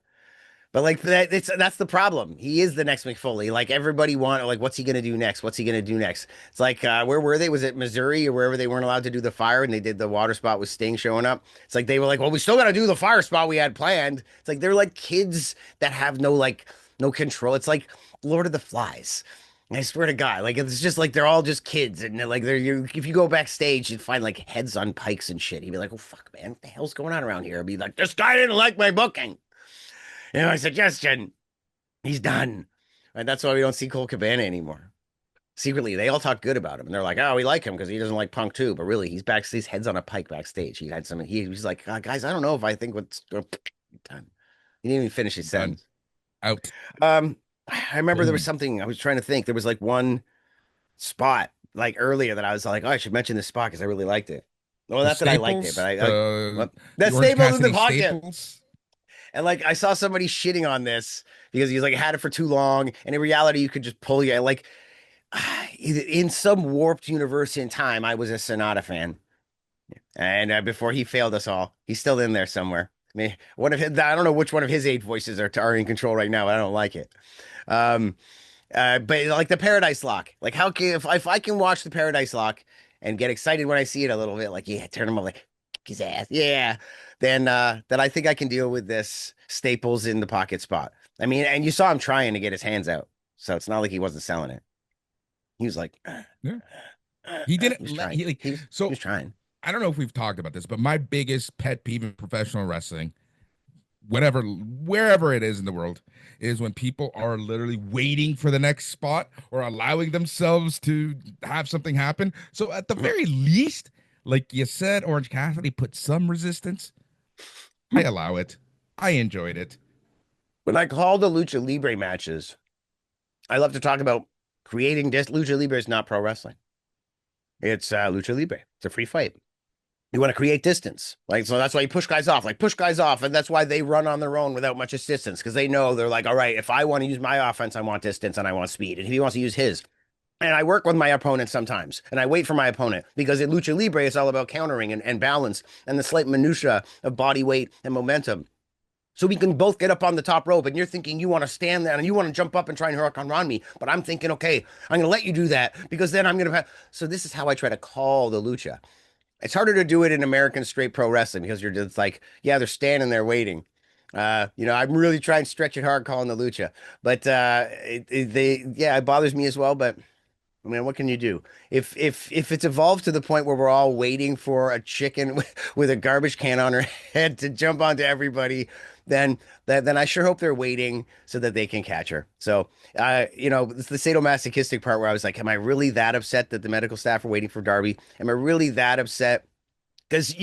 but like that's the problem. He is the next Mick Foley. Like everybody like, what's he gonna do next? What's he gonna do next? It's like, where were they? Was it Missouri or wherever they weren't allowed to do the fire and they did the water spot with Sting showing up? It's like they were like, well, we still gotta do the fire spot we had planned. It's like they're like kids that have no control. It's like Lord of the Flies. I swear to God, like it's just like they're all just kids, and like if you go backstage, you'd find like heads on pikes and shit. He'd be like, "Oh fuck, man, what the hell's going on around here?" I'd be like, "This guy didn't like my booking. My suggestion, he's done." And that's why we don't see Cole Cabana anymore. Secretly, they all talk good about him, and they're like, "Oh, we like him because he doesn't like Punk too." But really, he's backstage, heads on a pike backstage. He had some. He was like, "Guys, I don't know if I think what's done." He didn't even finish his Done. sentence. Out. Um, I remember there was Boom. something I was trying to think. There was like one spot like earlier that I was like, oh, I should mention this spot because I really liked it. Well, The not that I liked it, but staples, the that Orange Staples in the Cassidy pocket. staples. And like I saw somebody shitting on this because he's like had it for too long, and in reality, you could just pull you like in some warped universe in time. I was a Sonata fan, and before he failed us all, he's still in there somewhere. I mean, I don't know which one of his 8 voices are in control right now, but I don't like it. Um, but like the Paradise Lock, like how can if I can watch the Paradise Lock and get excited when I see it a little bit, like yeah, turn him over, like kick his ass, yeah, then I think I can deal with this Staples in the pocket spot. I mean, and you saw him trying to get his hands out, so it's not like he wasn't selling it. He was like, Yeah. He didn't he was let trying. he like He so was trying. I don't know if we've talked about this, but my biggest pet peeve in professional wrestling, whatever wherever it is in the world, is when people are literally waiting for the next spot or allowing themselves to have something happen. So at the very least, like you said, Orange Cassidy put some resistance. I allow it. I enjoyed it. When I call the Lucha Libre matches, I love to talk about creating this. Lucha Libre is not pro wrestling. It's Lucha Libre. It's a free fight. You want to create distance. Like, so that's why you push guys off, like push guys off. And that's why they run on their own without much assistance, because they know they're like, all right, if I want to use my offense, I want distance and I want speed. And if he wants to use his. And I work with my opponent sometimes, and I wait for my opponent, because in Lucha Libre, it's all about countering and balance and the slight minutia of body weight and momentum. So we can both get up on the top rope, and you're thinking you want to stand there and you want to jump up and try and hurricane on me. But I'm thinking, okay, I'm going to let you do that, because then I'm going to. So this is how I try to call the lucha. It's harder to do it in American straight pro wrestling, because you're just like, yeah, they're standing there waiting. I'm really trying to stretch it hard calling the lucha, but it bothers me as well. But I mean, what can you do? If it's evolved to the point where we're all waiting for a chicken with a garbage can on her head to jump onto everybody, then I sure hope they're waiting so that they can catch her. So, it's the sadomasochistic part where I was like, am I really that upset that the medical staff are waiting for Darby? Am I really that upset? Because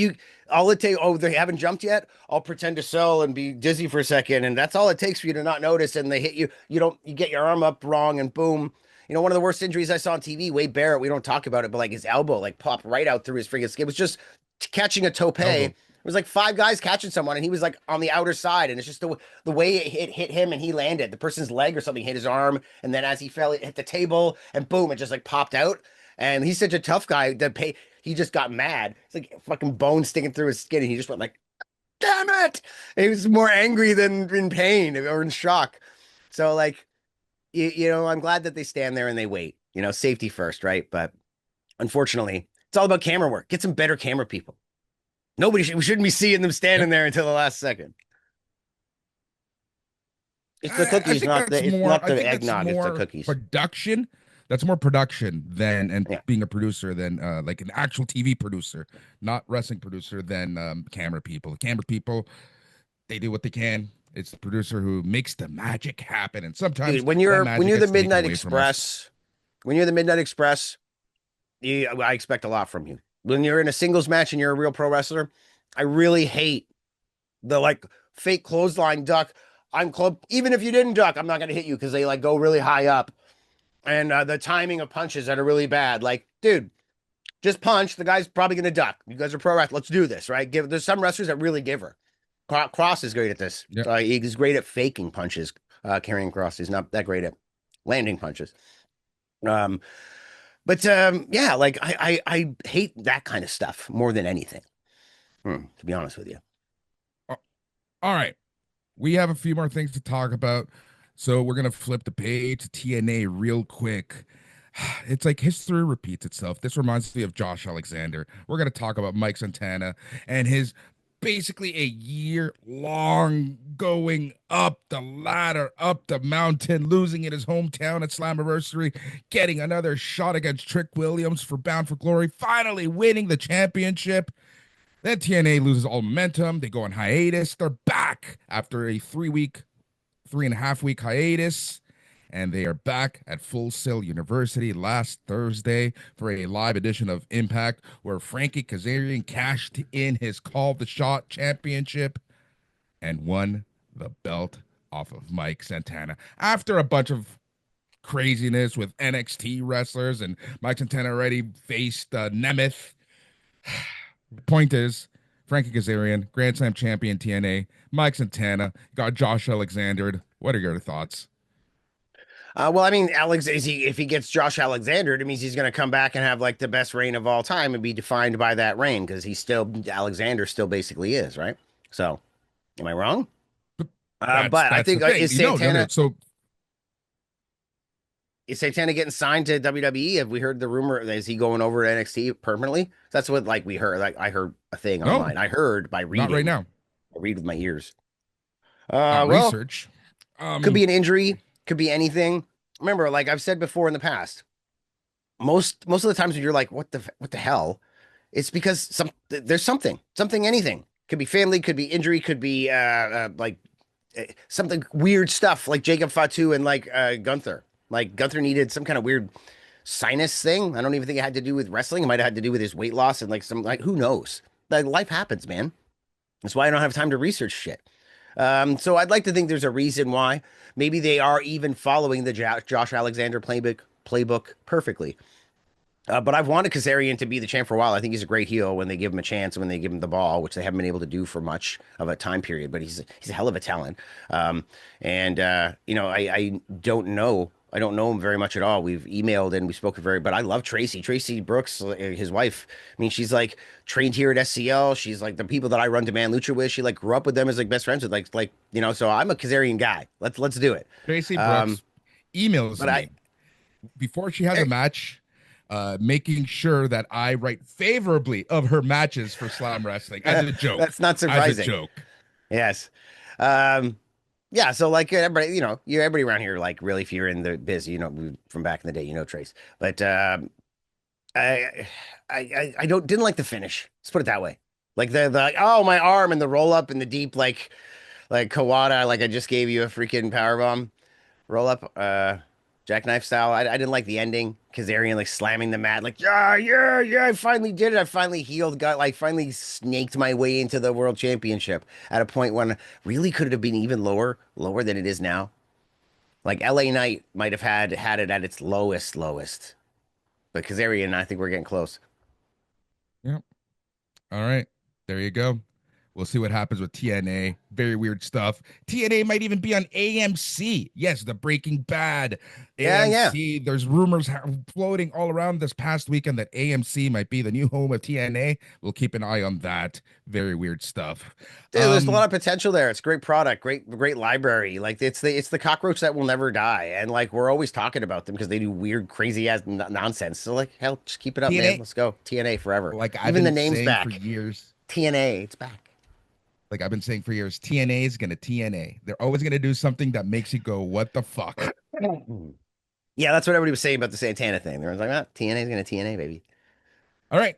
all it takes, oh, they haven't jumped yet. I'll pretend to sell and be dizzy for a second, and that's all it takes for you to not notice. And they hit you. You get your arm up wrong, and boom. One of the worst injuries I saw on TV, Wade Barrett, we don't talk about it, but like his elbow like popped right out through his freaking skin. It was just catching a tope. Elbow. It was like five guys catching someone, and he was like on the outer side, and it's just the way it hit him, and he landed. The person's leg or something hit his arm, and then as he fell, it hit the table, and boom, it just like popped out. And he's such a tough guy that he just got mad. It's like fucking bone sticking through his skin, and he just went like, "Damn it!" And he was more angry than in pain or in shock. So like, I'm glad that they stand there and they wait. Safety first, right? But unfortunately, it's all about camera work. Get some better camera people. We shouldn't be seeing them standing there until the last second. It's the cookies, not the eggnog. It's the cookies. Production. That's more production than Yeah. being a producer than like an actual TV producer, not wrestling producer, than camera people. The camera people, they do what they can. It's the producer who makes the magic happen, and sometimes Dude, when you're the Midnight Express, I expect a lot from you. When you're in a singles match and you're a real pro wrestler, I really hate the like fake clothesline duck. Even if you didn't duck, I'm not gonna hit you, because they like go really high up, and the timing of punches that are really bad. Like, dude, just punch. The guy's probably gonna duck. You guys are pro wrestlers. Let's do this, right? There's some wrestlers that really give her. Cross is great at this. Yep. He's great at faking punches. Carrying Cross is not that great at landing punches. Yeah, like I hate that kind of stuff more than anything. To be honest with you. All right, we have a few more things to talk about, so we're gonna flip the page to TNA real quick. It's like history repeats itself. This reminds me of Josh Alexander. We're gonna talk about Mike Santana and his basically a year long going up the ladder, up the mountain, losing in his hometown at Slammiversary, getting another shot against Trick Williams for Bound for Glory, finally winning the championship. Then TNA loses all momentum. They go on hiatus. They're back after a 3.5 week hiatus. And they are back at Full Sail University last Thursday for a live edition of Impact, where Frankie Kazarian cashed in his Call the Shot championship and won the belt off of Mike Santana. After a bunch of craziness with NXT wrestlers, and Mike Santana already faced Nemeth. The point is, Frankie Kazarian, Grand Slam champion TNA, Mike Santana, got Josh Alexander. What are your thoughts? Well, I mean, if he gets Josh Alexander, it means he's going to come back and have like the best reign of all time and be defined by that reign, because Alexander still basically is, right? So, am I wrong? But I think is Santana. Is Santana getting signed to WWE? Have we heard the rumor? Is he going over to NXT permanently? That's what like we heard. Like I heard a thing online. I heard by reading. Not right now. I read with my ears. Research. Could be an injury. Could be anything. Remember, like I've said before in the past, most of the times when you're like, what the hell? It's because there's something, anything. Could be family, could be injury, could be something weird stuff like Jacob Fatu and like Gunther. Like Gunther needed some kind of weird sinus thing. I don't even think it had to do with wrestling. It might have had to do with his weight loss and like who knows? Like life happens, man. That's why I don't have time to research shit. So I'd like to think there's a reason why. Maybe they are even following the Josh Alexander playbook perfectly. But I've wanted Kazarian to be the champ for a while. I think he's a great heel when they give him a chance, when they give him the ball, which they haven't been able to do for much of a time period. But he's a hell of a talent. And I don't know. I don't know him very much at all. We've emailed and we spoke very, but I love Tracy. Tracy Brooks, his wife. I mean, she's like trained here at SCL. She's like the people that I run Demand Lucha with. She like grew up with them as like best friends with So I'm a Kazarian guy. Let's do it. Tracy Um, Brooks emails but I me before she has a match, making sure that I write favorably of her matches for Slam Wrestling as a joke. that's not As a surprising. joke. Yes. Um, yeah, so like everybody, everybody around here, like really, if you're in the biz, from back in the day, Trace. But I, I don't didn't like the finish. Let's put it that way. Like the oh my arm and the roll up and the deep like Kawada, like I just gave you a freaking power bomb roll up, jackknife style. I didn't like the ending. Kazarian like slamming the mat, like yeah, I finally did it. I finally healed, got like finally snaked my way into the world championship at a point when really could have been even lower than it is now. Like LA Knight might have had it at its lowest, but Kazarian, I think we're getting close. Yep. All right. There you go. We'll see what happens with TNA. Very weird stuff. TNA might even be on AMC. Yes, the Breaking Bad Yeah. AMC. There's rumors floating all around this past weekend that AMC might be the new home of TNA. We'll keep an eye on that. Very weird stuff. Dude, there's a lot of potential there. It's a great product, great library. Like it's the cockroach that will never die, and like we're always talking about them because they do weird, crazy ass nonsense. So like, hell, just keep it up, man. TNA, Let's go TNA forever. like I've Even the been name's saying for back. years. TNA, it's back. Like I've been saying for years, TNA is gonna TNA. They're always gonna do something that makes you go, "What the fuck?" Yeah, that's what everybody was saying about the Santana thing. They were like, ah, TNA is gonna TNA, baby. All right.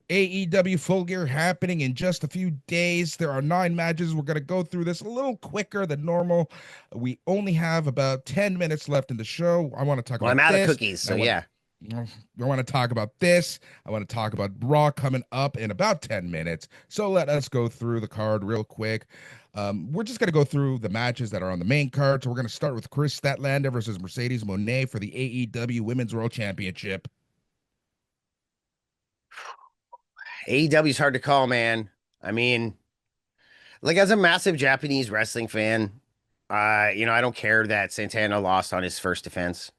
AEW Full Gear happening in just a few days. There are 9 matches. We're going to go through this a little quicker than normal. We only have about 10 minutes left in the show. I want to talk Well, about I'm out of this. cookies, so yeah. I want to talk about this. I want to talk about Raw coming up in about 10 minutes. So let us go through the card real quick. We're just going to go through the matches that are on the main card. So we're going to start with Chris Statlander versus Mercedes Moné for the AEW Women's World Championship. AEW is hard to call, man. I mean, like as a massive Japanese wrestling fan, I don't care that Santana lost on his first defense.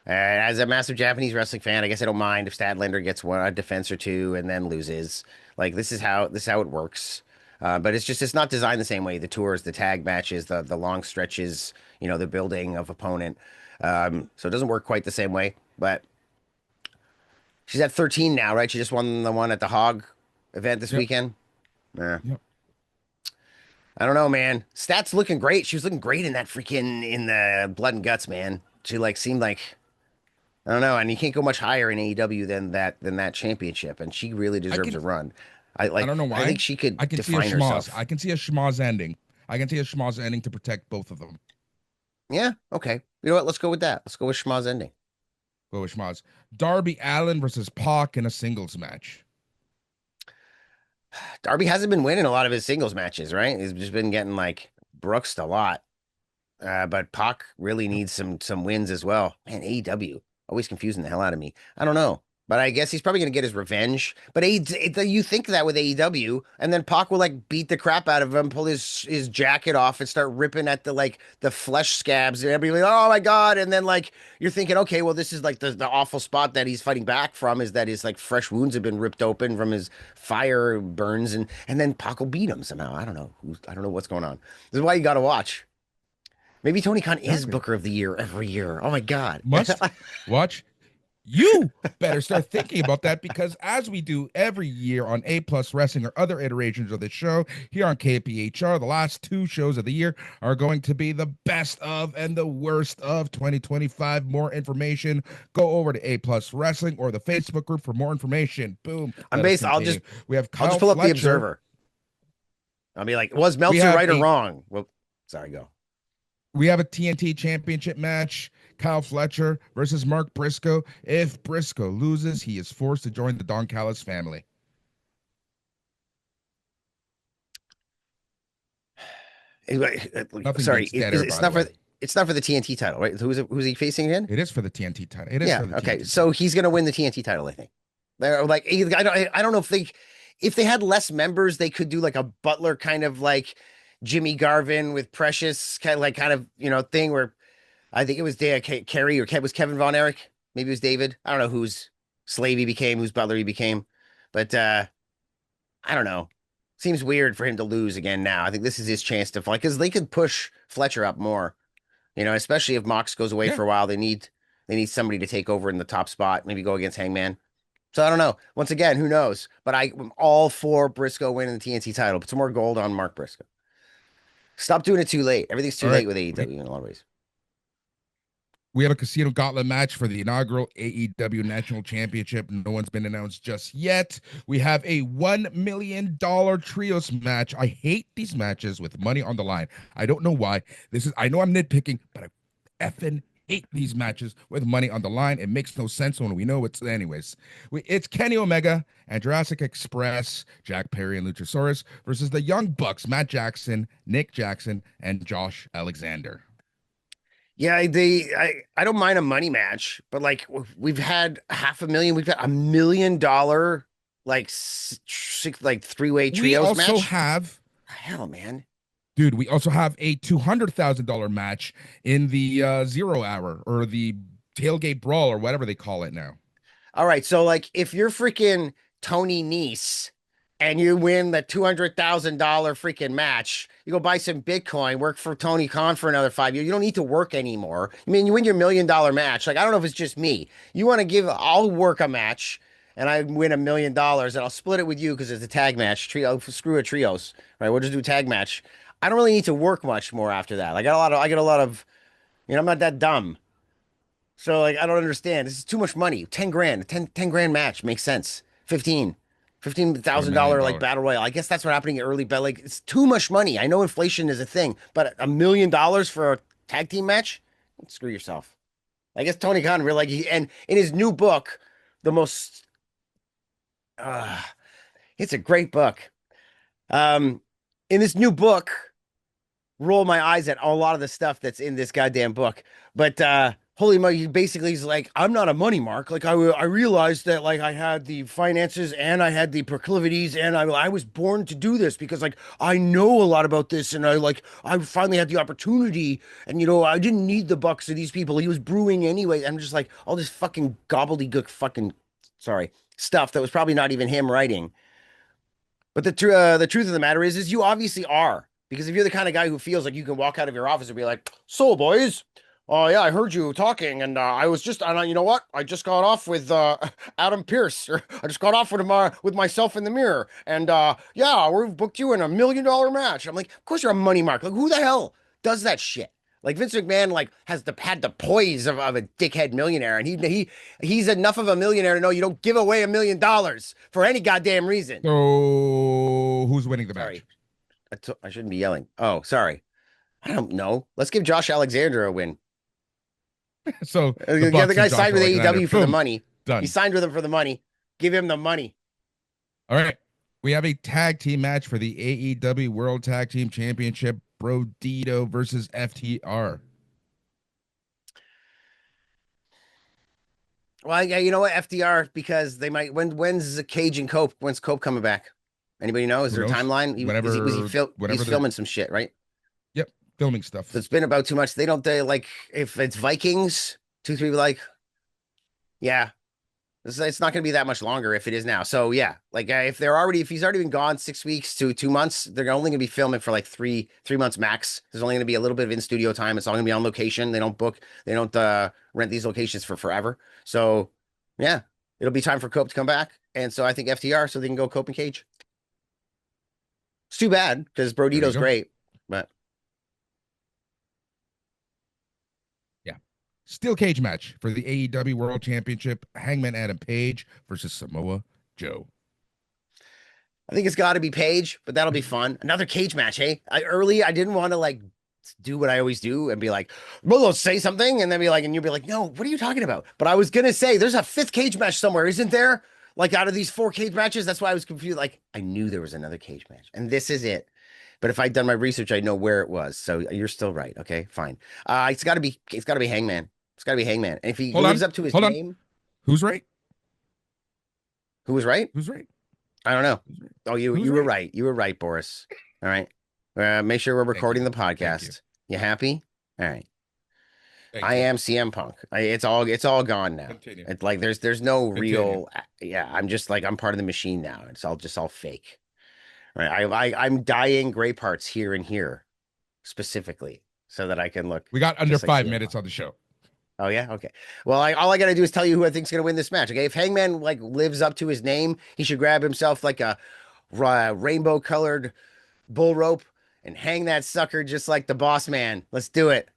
As a massive Japanese wrestling fan, I guess I don't mind if Statlander gets a defense or two and then loses. Like this is how it works. But it's not designed the same way. The tours, the tag matches, the long stretches, the building of opponent. So it doesn't work quite the same way. But she's at 13 now, right? She just won the one at the Hog event this Yep. weekend. Yeah. Yep. I don't know, man. Stats looking great. She was looking great in that freaking in the Blood and Guts, man. She like seemed like I don't know, and you can't go much higher in AEW than that championship, and she really deserves a run. I don't know I think why. she could I can see a define schmoz. herself. I can see a schmoz ending. I can see a schmoz ending to protect both of them. Yeah, okay. You know what? Let's go with that. Let's go with Schmaz ending. Go with schmoz. Darby Allin versus Pac in a singles match. Darby hasn't been winning a lot of his singles matches, right? He's just been getting like Brooksed a lot. But Pac really needs some wins as well. Man, AEW always confusing the hell out of me. I don't know, but I guess he's probably gonna get his revenge. But you think that with AEW, and then Pac will like beat the crap out of him, pull his jacket off, and start ripping at the flesh scabs, and everybody like, oh my god! And then like you're thinking, okay, well this is like the awful spot that he's fighting back from is that his like fresh wounds have been ripped open from his fire burns, and then Pac will beat him somehow. I don't know what's going on. This is why you got to watch. Maybe Tony Khan is Exactly. Booker of the Year every year. Oh my God. Must watch. You better start thinking about that because as we do every year on A Plus Wrestling or other iterations of the show here on KPHR, the last 2 shows of the year are going to be the best of and the worst of 2025. More information, go over to A Plus Wrestling or the Facebook group for more information. Boom. I'm Let us based. I'll continue. just We have I'll Kyle just pull up the Fletcher. Observer. I'll be like, was We Meltzer have right or a wrong? Well, sorry, go. we have a TNT championship match. Kyle Fletcher versus Mark Briscoe. If Briscoe loses, he is forced to join the Don Callis family. Nothing Sorry, beats Getter, it's by the not for way. it's not for the TNT title, right? Who's he facing again? It is for the TNT title. It is Yeah. for the Okay. TNT So title. he's gonna win the TNT title, I think. They're like, I don't know if they had less members, they could do like a Butler kind of like Jimmy Garvin with Precious kind of thing where I think it was Kerry or was Kevin Von Erich. Maybe it was David. I don't know whose slave he became, whose butler he became, but I don't know. Seems weird for him to lose again now. I think this is his chance to fight because they could push Fletcher up more. Especially if Mox goes away Yeah. for a while, they need somebody to take over in the top spot, maybe go against Hangman. So I don't know. Once again, who knows? But I'm all for Briscoe winning the TNT title. Put some more gold on Mark Briscoe. Stop doing it too late. Everything's too All right. late with AEW in a lot of ways. We have a casino gauntlet match for the inaugural AEW National Championship. No one's been announced just yet. We have a $1 million trios match. I hate these matches with money on the line. I don't know why. I know I'm nitpicking, but I effing hate these matches with money on the line. It makes no sense when we know it's anyways. It's Kenny Omega and Jurassic Express, Jack Perry and Luchasaurus versus the Young Bucks, Matt Jackson, Nick Jackson, and Josh Alexander. Yeah, I don't mind a money match, but like we've had $500,000, we've got $1 million like three-way trios match. We also have hell, man. Dude, we also have a $200,000 match in the 0 hour or the tailgate brawl or whatever they call it now. All right, so like if you're freaking Tony Nese and you win the $200,000 freaking match, you go buy some Bitcoin, work for Tony Khan for another 5 years. You don't need to work anymore. I mean, you win your $1 million match. Like, I don't know if it's just me. You want to I'll work a match and I win $1 million and I'll split it with you because it's a tag match. Screw a trios, right? We'll just do a tag match. I don't really need to work much more after that. Like, I get a lot of, I'm not that dumb. So like, I don't understand. This is too much money. 10 grand, 10 grand match makes sense. 15. $15,000 like battle royal. I guess that's what happening early, but like it's too much money. I know inflation is a thing, but $1 million for a tag team match? Screw yourself. I guess Tony Khan really and in his new book, the most it's a great book. In this new book, roll my eyes at a lot of the stuff that's in this goddamn book. But holy moly, basically he's like, I'm not a money mark. Like I realized that like I had the finances and I had the proclivities and I was born to do this because like I know a lot about this and I finally had the opportunity and I didn't need the bucks of these people. He was brewing anyway. I'm just like all this fucking gobbledygook stuff that was probably not even him writing. But the truth of the matter is you obviously are. Because if you're the kind of guy who feels like you can walk out of your office and be like, so boys, yeah, I heard you talking and I was just, you know what? I just got off with Adam Pierce. Or I just got off with myself in the mirror. And yeah, we've booked you in $1 million match. I'm like, of course you're a money mark. Like, who the hell does that shit? Like Vince McMahon like had the poise of a dickhead millionaire. And he's enough of a millionaire to know you don't give away $1 million for any goddamn reason. So who's winning the match? I shouldn't be yelling. Oh, sorry. I don't know. Let's give Josh Alexander a win. So the guy signed with AEW for the money. Done. He signed with him for the money. Give him the money. All right. We have a tag team match for the AEW World Tag Team Championship. Brodito versus FTR. Well, yeah, you know what? FTR, because they might. When's Cage and Cope? When's Cope coming back? Anybody know? Is there a timeline? He's filming some shit, right? Yep, filming stuff. It's been about too much. They like if it's Vikings, 2-3 like, yeah, it's not going to be that much longer if it is now. So yeah, like if he's already been gone 6 weeks to 2 months, they're only going to be filming for like three months max. There's only going to be a little bit of in studio time. It's all going to be on location. They don't rent these locations for forever. So yeah, it'll be time for Cope to come back. And so I think FTR, so they can go Cope and Cage. It's too bad because Brodito's great, but yeah. Steel cage match for the AEW World Championship. Hangman Adam Page versus Samoa Joe. I think it's got to be Page, but that'll be fun. Another cage match, hey? I didn't want to like do what I always do and be like, well, let's say something, and then be like, and you'll be like, no, what are you talking about? But I was gonna say there's a 5th cage match somewhere, isn't there? Like out of these 4 cage matches, that's why I was confused. Like I knew there was another cage match, and this is it. But if I'd done my research, I know where it was. So you're still right. Okay, fine. It's got to be Hangman. It's got to be Hangman. And if he Hold lives on. up to his Hold on. name, Who's right? who was right? Who's right? I don't know. Who's right? Oh, you Who's you were right? right. You were right, Boris. All right. Make sure we're Thank recording you. the Thank you. podcast. You happy? All right. Thank I you. am CM Punk. It's all gone now. Continue. It's like there's no Continue. real. Yeah, I'm just like I'm part of the machine now. It's all fake. Right. I'm dyeing gray parts here and here specifically so that I can look We got under just like five CM minutes Punk. on the show. Oh yeah, okay. Well, all I gotta do is tell you who I think's gonna win this match. Okay, if Hangman like lives up to his name, he should grab himself like a rainbow colored bull rope and hang that sucker just like the boss man. Let's do it.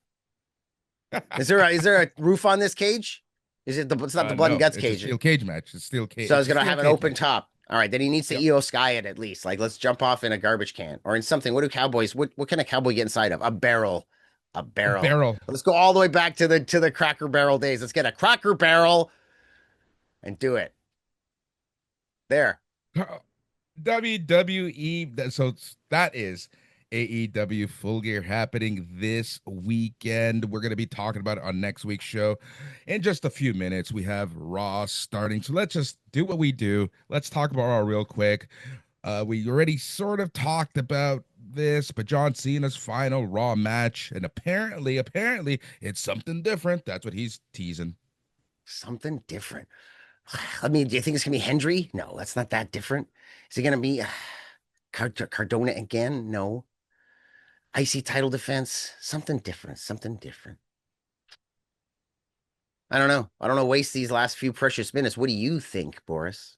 Is there a roof on this cage? It's not the blood and No, guts it's a cage. steel cage match. It's steel cage. So it's It's a gonna steel have an cage open match. top. All right, then he needs to Yep. EO Sky it at least. Like let's jump off in a garbage can or in something. What do cowboys? What can a cowboy get inside of? A barrel. A A barrel. barrel. Let's go all the way back to the Cracker Barrel days. Let's get a Cracker Barrel and do it. There. WWE. That is AEW Full Gear happening this weekend. We're going to be talking about it on next week's show. In just a few minutes, we have Raw starting. So let's just do what we do. Let's talk about Raw real quick. We already sort of talked about this, but John Cena's final Raw match, and apparently, it's something different. That's what he's teasing. Something different. I mean, do you think it's gonna be Hendry? No, that's not that different. Is it gonna be Cardona again? No. IC title defense? Something different. Something different. I don't know. I don't know. Waste these last few precious minutes. What do you think, Boris?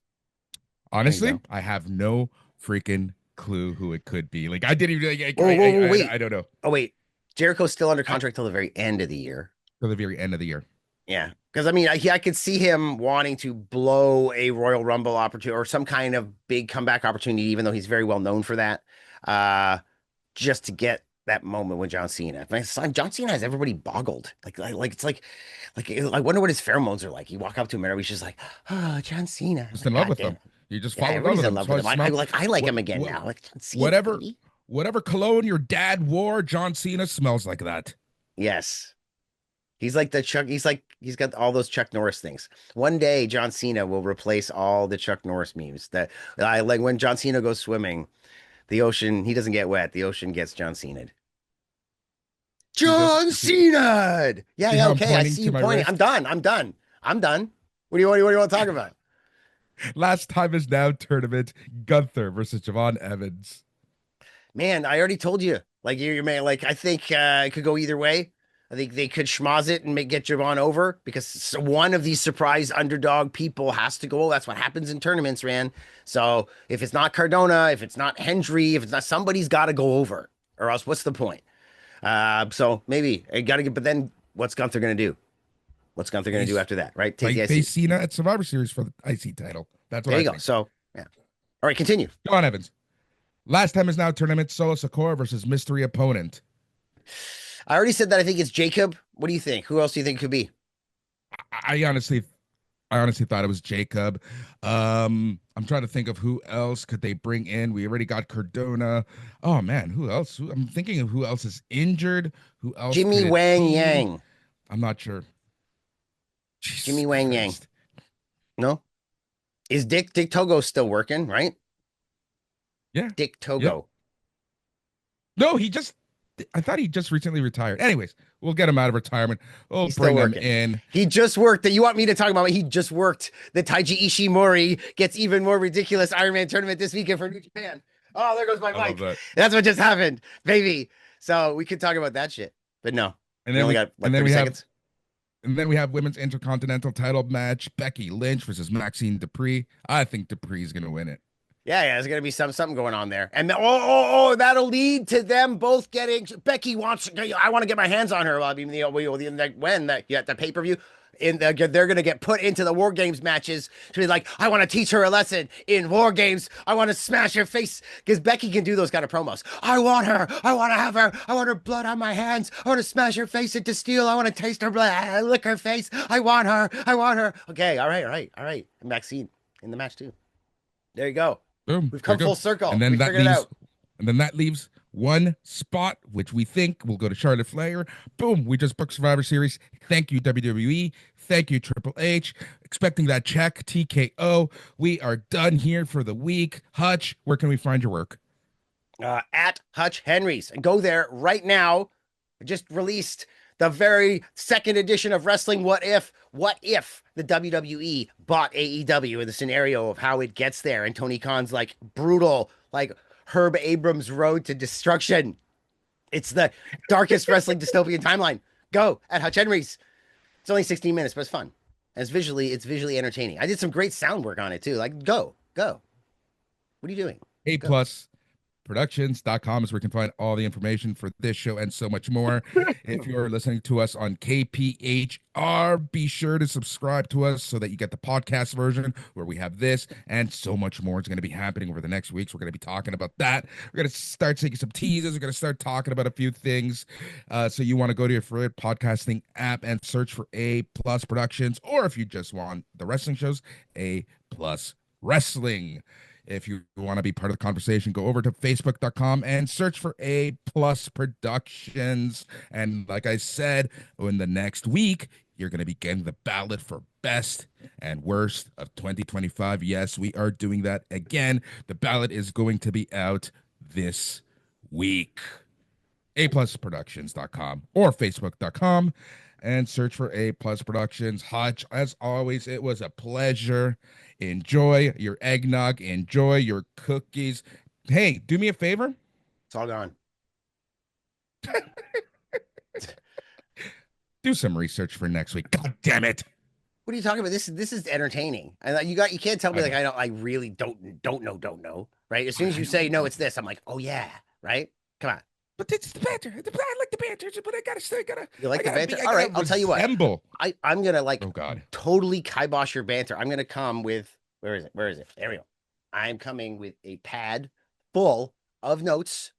There you Honestly, go. I have no freaking clue who it could be. Like I didn't even. Whoa, whoa, whoa, wait. I don't know. Oh, wait. Jericho's still under I, contract till the very end of the year. till the very end of the year. Yeah. Because I mean, I could see him wanting to blow a Royal Rumble opportunity or some kind of big comeback opportunity, even though he's very well known for that. Just to get that moment with John Cena. My son, John Cena has everybody boggled. Like it's like I wonder what his pheromones are like. You walk up to him and he's just like, oh, John Cena. Just Like, in love God with damn. them. You just Yeah, fall in love everybody's with in them. love So with him. I like him again what, now. Like John Cena, whatever, baby. whatever cologne your dad wore, John Cena smells like that. Yes. He's like the Chuck. He's got all those Chuck Norris things. One day, John Cena will replace all the Chuck Norris memes. That I like when John Cena goes swimming, the ocean he doesn't get wet. The ocean gets John Cena'd. See this? John See, Cena. Yeah, see yeah, how I'm okay. I pointing see to you my pointing. I'm wrist? done. I'm done. I'm done. What do you want to talk about? Last time is now tournament. Gunther versus Javon Evans. Man, I already told you. Like you're man. Like I think it could go either way. I think they could schmoz it and get Javon over because one of these surprise underdog people has to go. That's what happens in tournaments, man. So if it's not Cardona, if it's not Hendry, if it's not somebody's got to go over, or else what's the point? So maybe I got to get. But then what's Gunther gonna do? What's Gunther gonna do Face, after that? Right? Take the face IC. Cena at Survivor Series for the IC title. That's what There I you go. think. So yeah. All right, continue. Javon Evans. Last time is now tournament. Solo Sakura versus mystery opponent. I already said that I think it's Jacob. What do you think? Who else do you think it could be? I honestly thought it was Jacob. I'm trying to think of who else could they bring in. We already got Cardona. Oh man, who else? I'm thinking of who else is injured. Who else Jimmy could it Wang be? Yang. I'm not sure. Jesus Jimmy Wang Yang. Christ. No? Is Dick Togo still working, right? Yeah. Dick Yep. Togo. No, I thought he just recently retired. Anyways, we'll get him out of retirement. We'll He's still bring him working. in. He just worked that you want me to talk about. He just worked the Taiji Ishimori gets even more ridiculous Iron Man tournament this weekend for New Japan. Oh, there goes my I love mic. that. That's what just happened, baby. So we could talk about that shit, but no. And We then only we got like and then 30 we have seconds. and then we have women's intercontinental title match: Becky Lynch versus Maxine Dupree. I think Dupree's gonna win it. Yeah, there's gonna be something going on there, and that'll lead to them both getting. Becky wants. I want to get my hands on her. I mean, when that the pay per view, they're gonna get put into the War Games matches to be like, I want to teach her a lesson in War Games. I want to smash her face because Becky can do those kind of promos. I want her. I want to have her. I want her blood on my hands. I want to smash her face into steel. I want to taste her blood. Lick her face. I want her. I want her. Okay, all right. And Maxine in the match too. There you go. Boom. We've There come you go. full circle. And then We that figured it leaves out. and then that leaves one spot, which we think will go to Charlotte Flair. Boom, we just booked Survivor Series. Thank you, WWE. Thank you, Triple H. Expecting that check, TKO. We are done here for the week. Hutch, where can we find your work? At Hutch Henry's. And go there right now. I just released the very second edition of Wrestling What If. What if the WWE bought AEW in the scenario of how it gets there? And Tony Khan's like brutal, like Herb Abrams' road to destruction. It's the darkest wrestling dystopian timeline. Go at Hutch Henry's. It's only 16 minutes, but it's fun. And it's visually entertaining. I did some great sound work on it too. Like, go. What are you doing? A plus productions.com is where you can find all the information for this show and so much more. If you're listening to us on KPHR, be sure to subscribe to us so that you get the podcast version where we have this and so much more is going to be happening over the next weeks. We're going to be talking about that. We're going to start taking some teasers. We're going to start talking about a few things. So you want to go to your favorite podcasting app and search for A Plus Productions, or if you just want the wrestling shows, A Plus Wrestling. If you want to be part of the conversation, go over to facebook.com and search for A Plus Productions. And like I said, in the next week, you're going to be getting the ballot for best and worst of 2025. Yes, we are doing that again. The ballot is going to be out this week. aplusproductions.com or facebook.com and search for A Plus Productions. Hutch, as always, it was a pleasure. Enjoy your eggnog. Enjoy your cookies. Hey, do me a favor. It's all gone. Do some research for next week. God damn it. What are you talking about? This is entertaining. And you can't tell me like I really don't know. Right? As soon as you say no, it's this. I'm like, oh yeah, right? Come on. But it's the banter. I like the banter, but I gotta. You like the banter? All right, I'll tell you what. I'm gonna like totally kibosh your banter. I'm gonna come with where is it? There we go. I'm coming with a pad full of notes,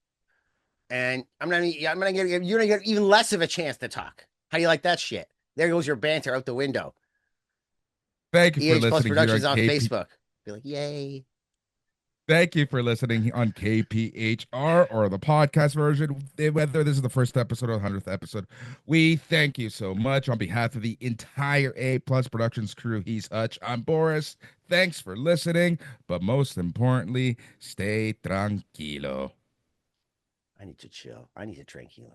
and I'm gonna get you're gonna get even less of a chance to talk. How do you like that shit? There goes your banter out the window. Thank you for EH+ listening. Productions on Facebook. Be like, yay. Thank you for listening on KPHR or the podcast version, whether this is the first episode or the 100th episode. We thank you so much on behalf of the entire A Plus Productions crew. He's Hutch. I'm Boris. Thanks for listening, but most importantly, stay tranquilo. I need to chill. I need to tranquilo.